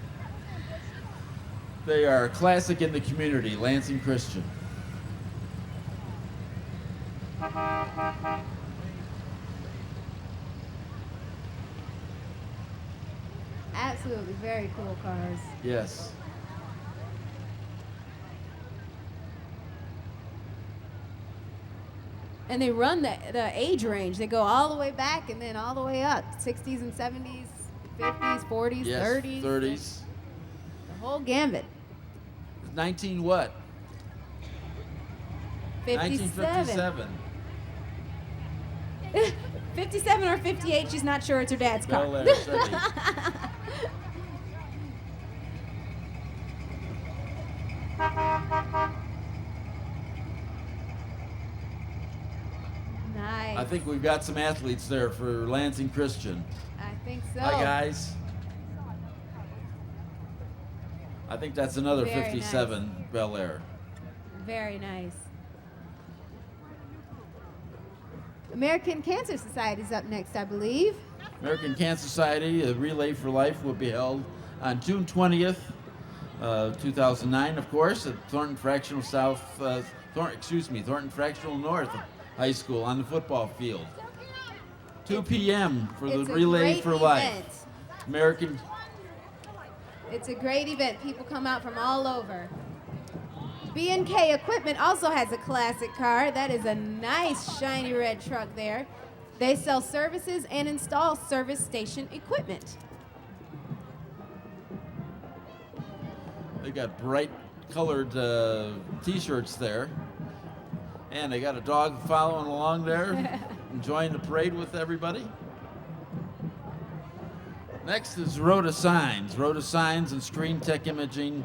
They are a classic in the community, Lansing Christian. Absolutely very cool cars. Yes. And they run the age range. They go all the way back and then all the way up. 60s and 70s, 50s, 40s, Yes, 30s. 30s. The whole gambit. 19 what? 57. 1957. 57 or 58, she's not sure. It's her dad's car. Bel Air Chevy. Nice. I think we've got some athletes there for Lansing Christian. I think so. Hi, guys. I think that's another Very 57 Bel Air. Very nice. American Cancer Society is up next, I believe. American Cancer Society, a Relay for Life, will be held on June 20th, 2009, of course, at Thornton Fractional Thornton Fractional North High School on the football field. 2 p.m. for the It's a Relay great for Life. event. American. It's a great event. People come out from all over. B&K Equipment also has a classic car. That is a nice shiny red truck there. They sell services and install service station equipment. They got bright colored t-shirts there. And they got a dog following along there, enjoying the parade with everybody. Next is Rhoda Signs. Rhoda Signs and Screen Tech Imaging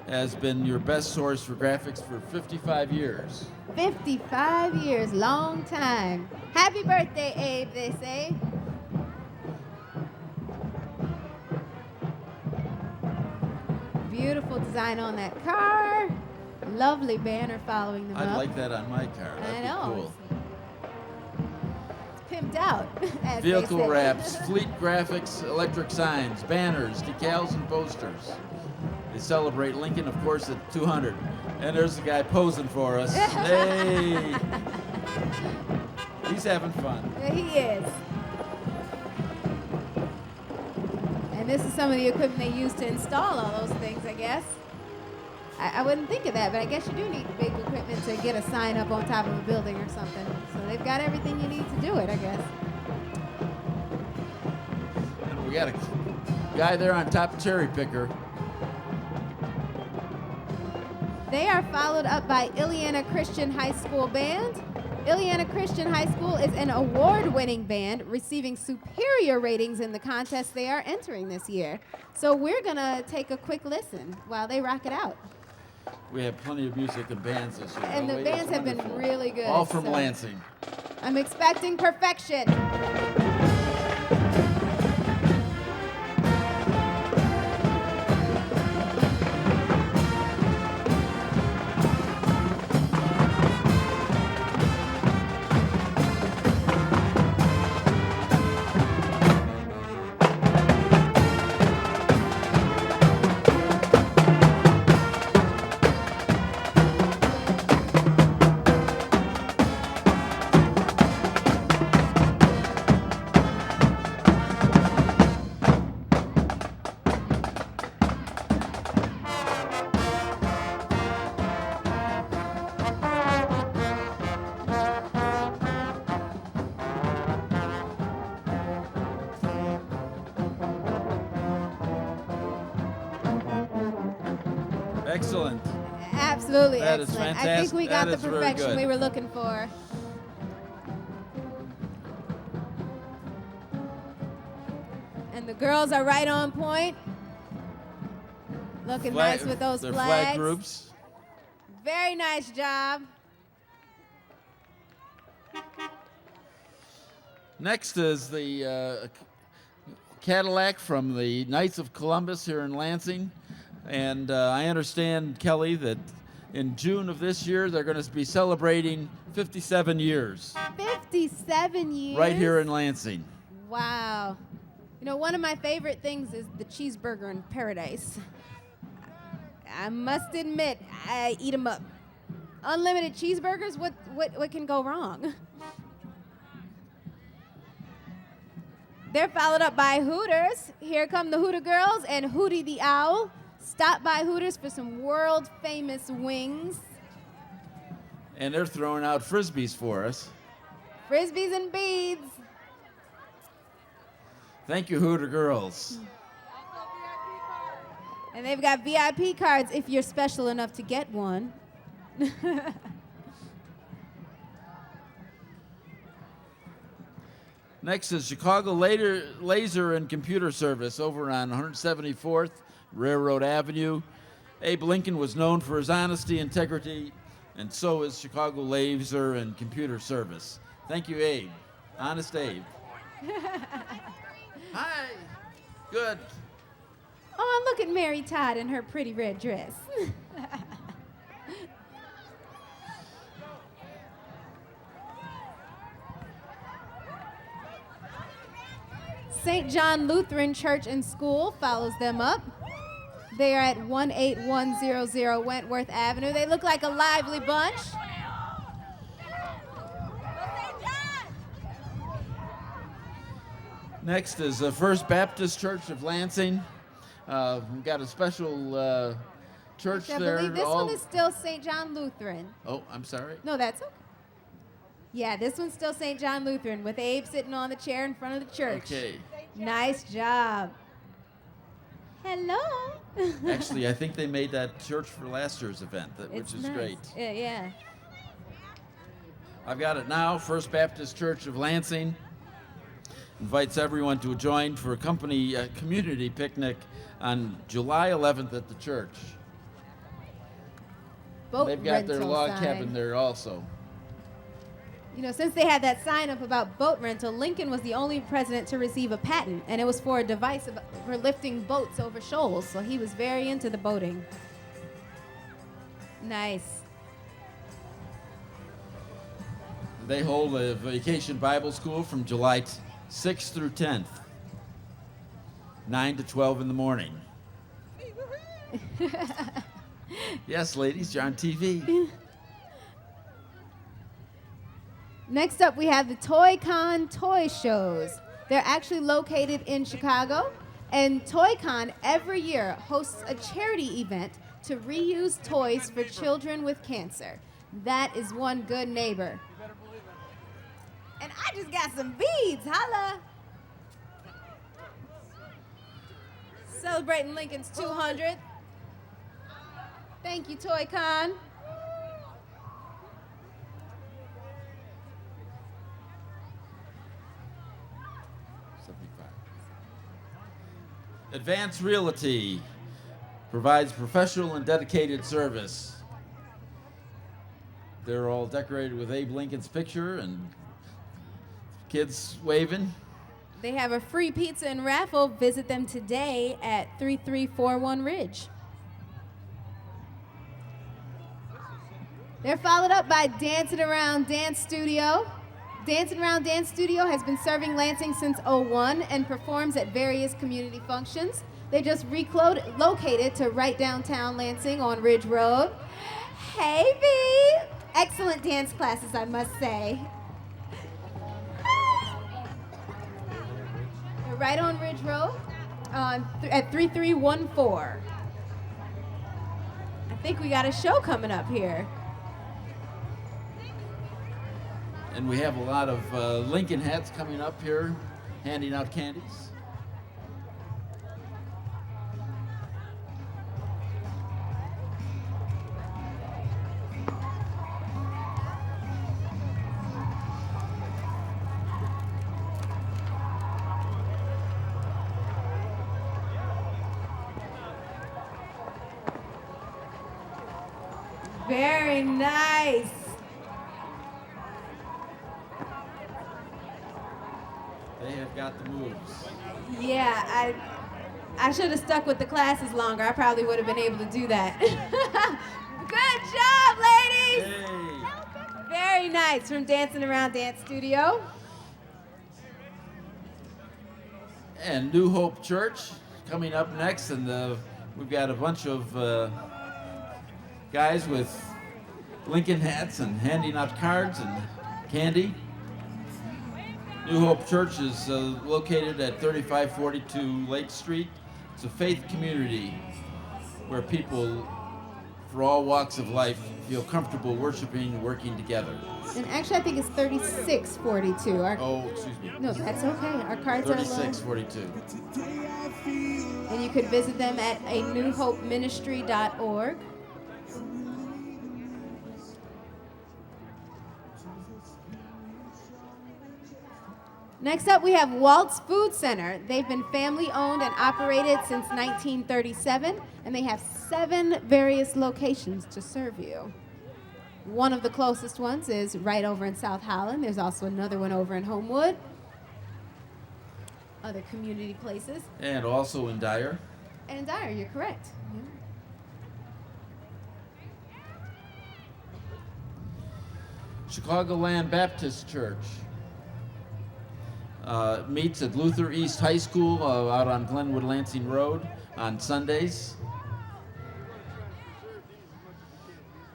has been your best source for graphics for 55 years. 55 years, long time. Happy birthday, Abe, they say. Beautiful design on that car. Lovely banner following them I'd up. like that on my car. That'd I be know. cool. It's pimped out, as they Vehicle say. wraps, fleet graphics, electric signs, banners, decals, and posters. They celebrate Lincoln, of course, at 200. And there's the guy posing for us. Hey! He's having fun. There he is. And this is some of the equipment they use to install all those things, I guess. I wouldn't think of that, but I guess you do need big equipment to get a sign up on top of a building or something. So they've got everything you need to do it, I guess. And we got a guy there on top of Cherry Picker. They are followed up by Illiana Christian High School Band. Illiana Christian High School is an award-winning band receiving superior ratings in the contest they are entering this year. So we're going to take a quick listen while they rock it out. We have plenty of music and bands this year. And the don't we? bands It's have been wonderful. really good. All from so Lansing. I'm expecting perfection. Excellent. Absolutely That is excellent. I think fantastic. we got That the is very perfection good. we were looking for. And the girls are right on point. Looking nice with those They're flags. flag groups. Very nice job. Next is the Cadillac from the Knights of Columbus here in Lansing. And I understand, Kelly, that in June of this year, they're going to be celebrating 57 years 57 years. right here in Lansing. Wow. You know, one of my favorite things is the cheeseburger in paradise. I must admit, I eat them up. Unlimited cheeseburgers, what can go wrong? They're followed up by Hooters. Here come the Hooter girls and Hootie the Owl. Stop by Hooters for some world famous wings. And they're throwing out Frisbees for us. Frisbees and beads. Thank you, Hooter girls. And they've got VIP cards if you're special enough to get one. Next is Chicago Laser and Computer Service over on 174th Railroad Avenue. Abe Lincoln was known for his honesty, integrity, and so is Chicago Laser and Computer Service. Thank you, Abe. Honest Abe. Hi. Good. Oh, look at Mary Todd in her pretty red dress. St. John Lutheran Church and School follows them up. They are at 18100 Wentworth Avenue. They look like a lively bunch. Next is the First Baptist Church of Lansing. We've got a special church I there. believe this one is still St. John Lutheran. Oh, I'm sorry. No, that's okay. Yeah, this one's still St. John Lutheran with Abe sitting on the chair in front of the church. Okay. Nice job. Hello. Actually, I think they made that church for last year's event, which It's is nice. great. Yeah. I've got it now. First Baptist Church of Lansing invites everyone to join for a community picnic on July 11th at the church. Boat They've got their rental log sign. cabin there also. You know, since they had that sign up about boat rental, Lincoln was the only president to receive a patent, and it was for a device for lifting boats over shoals. So he was very into the boating. Nice. They hold a vacation Bible school from July 6th through 10th, 9 to 12 in the morning. Yes, ladies, you're on TV. Next up, we have the Toy Con toy shows. They're actually located in Chicago, and Toy Con every year hosts a charity event to reuse toys for children with cancer. That is one good neighbor. And I just got some beads, holla! Celebrating Lincoln's 200th. Thank you, Toy Con. Advanced Realty provides professional and dedicated service. They're all decorated with Abe Lincoln's picture and kids waving. They have a free pizza and raffle. Visit them today at 3341 Ridge. They're followed up by Dancing Around Dance Studio. Dancing Around Dance Studio has been serving Lansing since '01 and performs at various community functions. They just relocated to right downtown Lansing on Ridge Road. Hey, V! Excellent dance classes, I must say. They're right on Ridge Road at 3314. I think we got a show coming up here. And we have a lot of Lincoln hats coming up here, handing out candies. Very nice. They have got the moves. Yeah, I should have stuck with the classes longer. I probably would have been able to do that. Good job, ladies. Hey! Very nice from Dancing Around Dance Studio. And New Hope Church coming up next, and we've got a bunch of guys with Lincoln hats and handing out cards and candy. New Hope Church is located at 3542 Lake Street. It's a faith community where people for all walks of life feel comfortable worshiping and working together. And actually, I think it's 3642. Oh, excuse me. No, that's okay. Our cards are low. 3642. And you could visit them at anewhopeministry.org. Next up, we have Waltz Food Center. They've been family owned and operated since 1937, and they have 7 various locations to serve you. One of the closest ones is right over in South Holland. There's also another one over in Homewood. Other community places. And also in Dyer. And Dyer, you're correct. Yeah. Chicagoland Baptist Church meets at Luther East High School out on Glenwood Lansing Road on Sundays.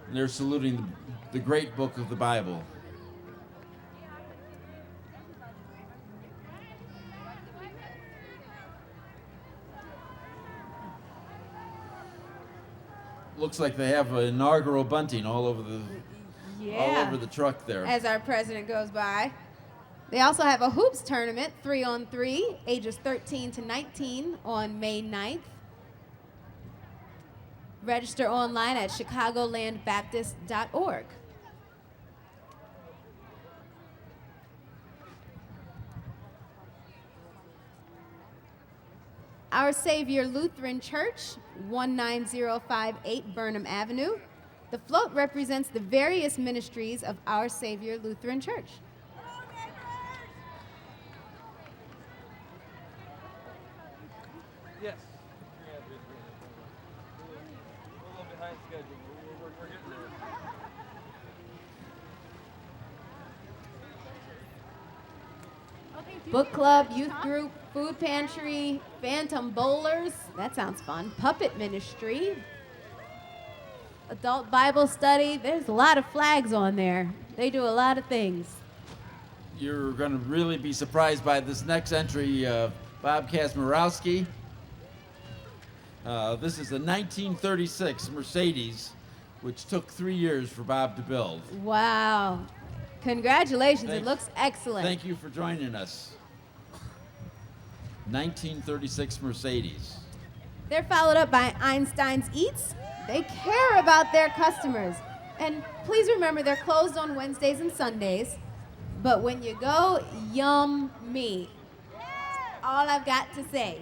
And they're saluting the great book of the Bible. Looks like they have an inaugural bunting all over the truck there. As our president goes by. They also have a hoops tournament, 3-on-3, ages 13 to 19 on May 9th. Register online at chicagolandbaptist.org. Our Savior Lutheran Church, 19058 Burnham Avenue. The float represents the various ministries of Our Savior Lutheran Church. Yes. We're a little behind schedule. We're getting there. Book club, youth group, food pantry, phantom bowlers. That sounds fun. Puppet ministry. Adult Bible study. There's a lot of flags on there. They do a lot of things. You're going to really be surprised by this next entry, Bob Kazmarowski. This is a 1936 Mercedes, which took 3 years for Bob to build. Wow. Congratulations. It looks excellent. Thank you for joining us. 1936 Mercedes. They're followed up by Einstein's Eats. They care about their customers. And please remember, they're closed on Wednesdays and Sundays. But when you go, yum me. All I've got to say.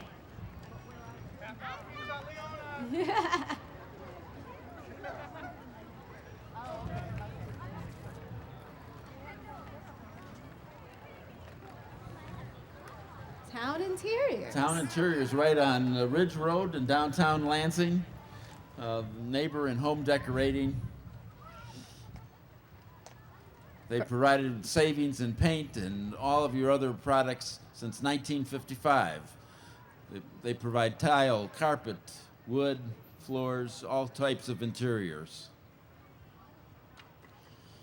Town Interiors. Town Interiors right on Ridge Road in downtown Lansing. Neighbor and home decorating. They provided savings in paint and all of your other products since 1955. They provide tile, carpet, wood, floors, all types of interiors.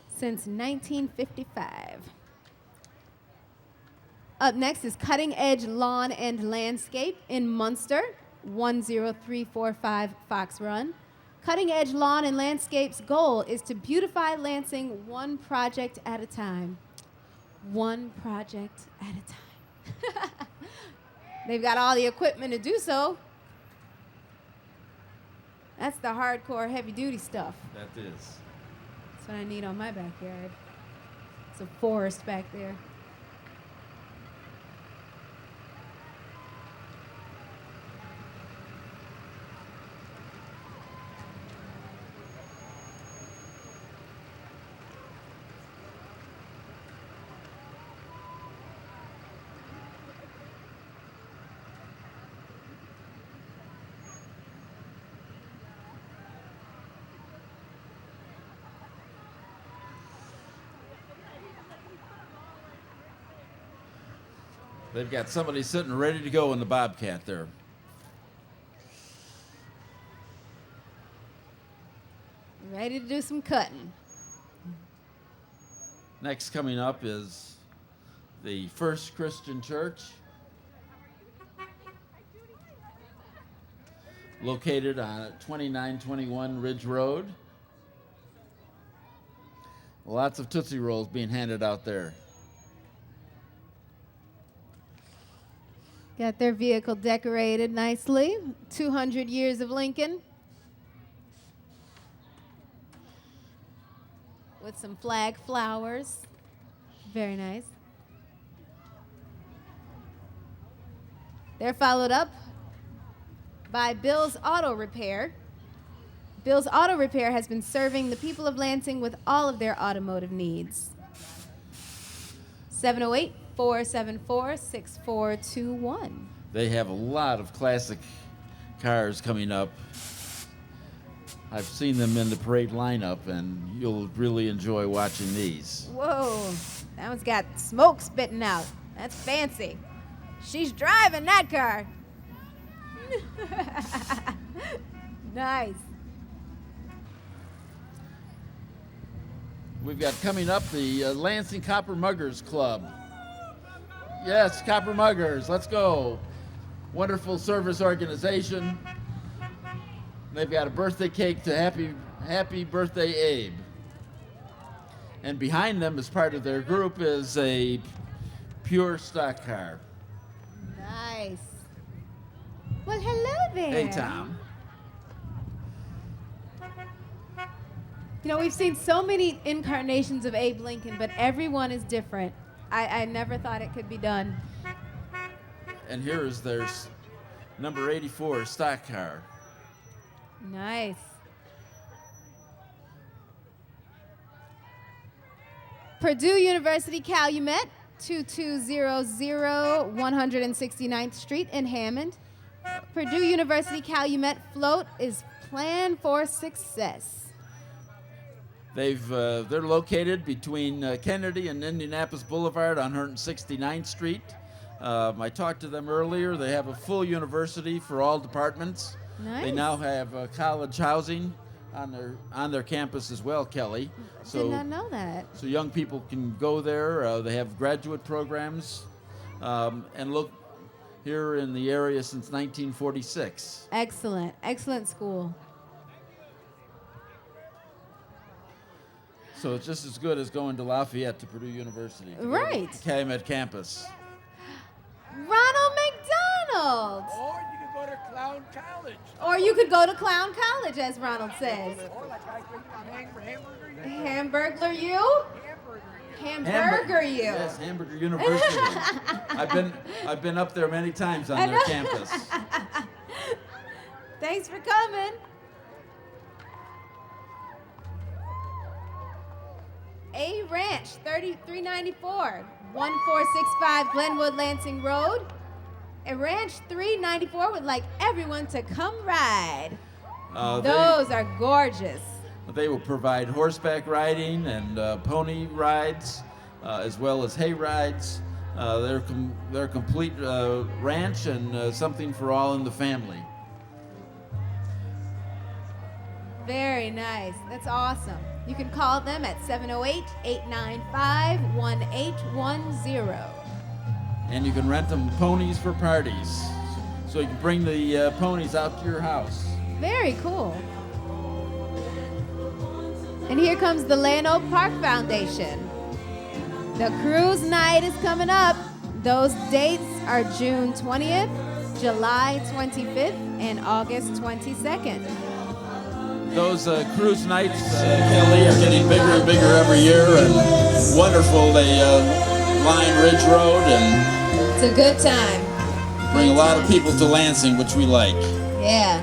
Since 1955. Up next is Cutting Edge Lawn and Landscape in Munster, 10345 Fox Run. Cutting Edge Lawn and Landscape's goal is to beautify Lansing one project at a time. One project at a time. They've got all the equipment to do so. That's the hardcore, heavy-duty stuff. That is. That's what I need on my backyard. It's a forest back there. They've got somebody sitting ready to go in the Bobcat there. Ready to do some cutting. Next coming up is the First Christian Church, located on 2921 Ridge Road. Lots of Tootsie Rolls being handed out there. Got their vehicle decorated nicely. 200 years of Lincoln. With some flag flowers. Very nice. They're followed up by Bill's Auto Repair. Bill's Auto Repair has been serving the people of Lansing with all of their automotive needs. 708-474-6421. They have a lot of classic cars coming up. I've seen them in the parade lineup, and you'll really enjoy watching these. Whoa, that one's got smoke spitting out. That's fancy. She's driving that car. Nice. We've got coming up the Lansing Copper Muggers Club. Yes, Copper Muggers, let's go. Wonderful service organization. They've got a birthday cake to happy birthday, Abe. And behind them, as part of their group, is a pure stock car. Nice. Well, hello there. Hey, Tom. You know, we've seen so many incarnations of Abe Lincoln, but everyone is different. I never thought it could be done. And here is their number 84 stock car. Nice. Purdue University Calumet, 2200 169th Street in Hammond. Purdue University Calumet float is planned for success. They're located between Kennedy and Indianapolis Boulevard on 169th Street. I talked to them earlier. They have a full university for all departments. Nice. They now have college housing on their campus as well, Kelly. Did not know that. So young people can go there. They have graduate programs, and look here in the area since 1946. Excellent. Excellent school. So it's just as good as going to Lafayette to Purdue University. To Right. go to Calumet campus. Ronald McDonald. Or you could go to Clown College. Or you could go to Clown College, as Ronald says. Or like I think Hamburger U. Hamburglar you? Hamburger you. Yes, Hamburger University. I've been up there many times on their campus. Thanks for coming. A Ranch, 3394, 1465 Glenwood Lansing Road. A Ranch 394 would like everyone to come ride. Those are gorgeous. They will provide horseback riding and pony rides, as well as hay rides. They're a complete ranch and something for all in the family. Very nice. That's awesome. You can call them at 708-895-1810. And you can rent them ponies for parties. So you can bring the ponies out to your house. Very cool. And here comes the Llano Park Foundation. The cruise night is coming up. Those dates are June 20th, July 25th, and August 22nd. Those cruise nights, Kelly, are getting bigger and bigger every year, and wonderful. They line Ridge Road and It's a good time. bring a lot of people to Lansing, which we like. Yeah.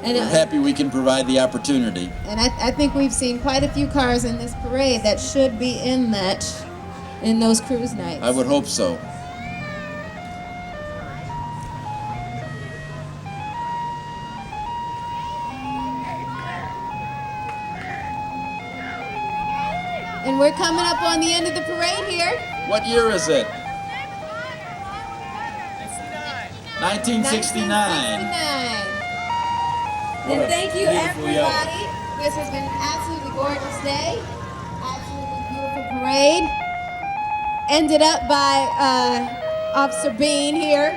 And, We're happy we can provide the opportunity. and I think we've seen quite a few cars in this parade that should be in those cruise nights. I would hope so. And we're coming up on the end of the parade here. What year is it? 1969. 1969. And thank you, Beautiful yellow. everybody. This has been an absolutely gorgeous day. Absolutely beautiful parade. Ended up by Officer Bean here.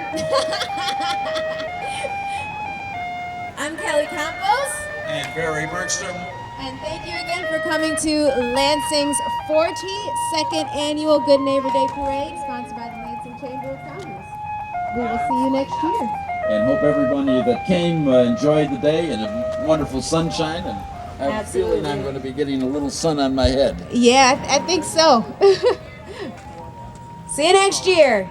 I'm Kelly Campos. And Barry Bergstrom. And thank you again for coming to Lansing's 42nd Annual Good Neighbor Day Parade, sponsored by the Lansing Chamber of Commerce. We will see you next year. And hope everybody that came enjoyed the day and a wonderful sunshine. And I have a feeling Absolutely. I'm going to be getting a little sun on my head. Yeah, I think so. See you next year.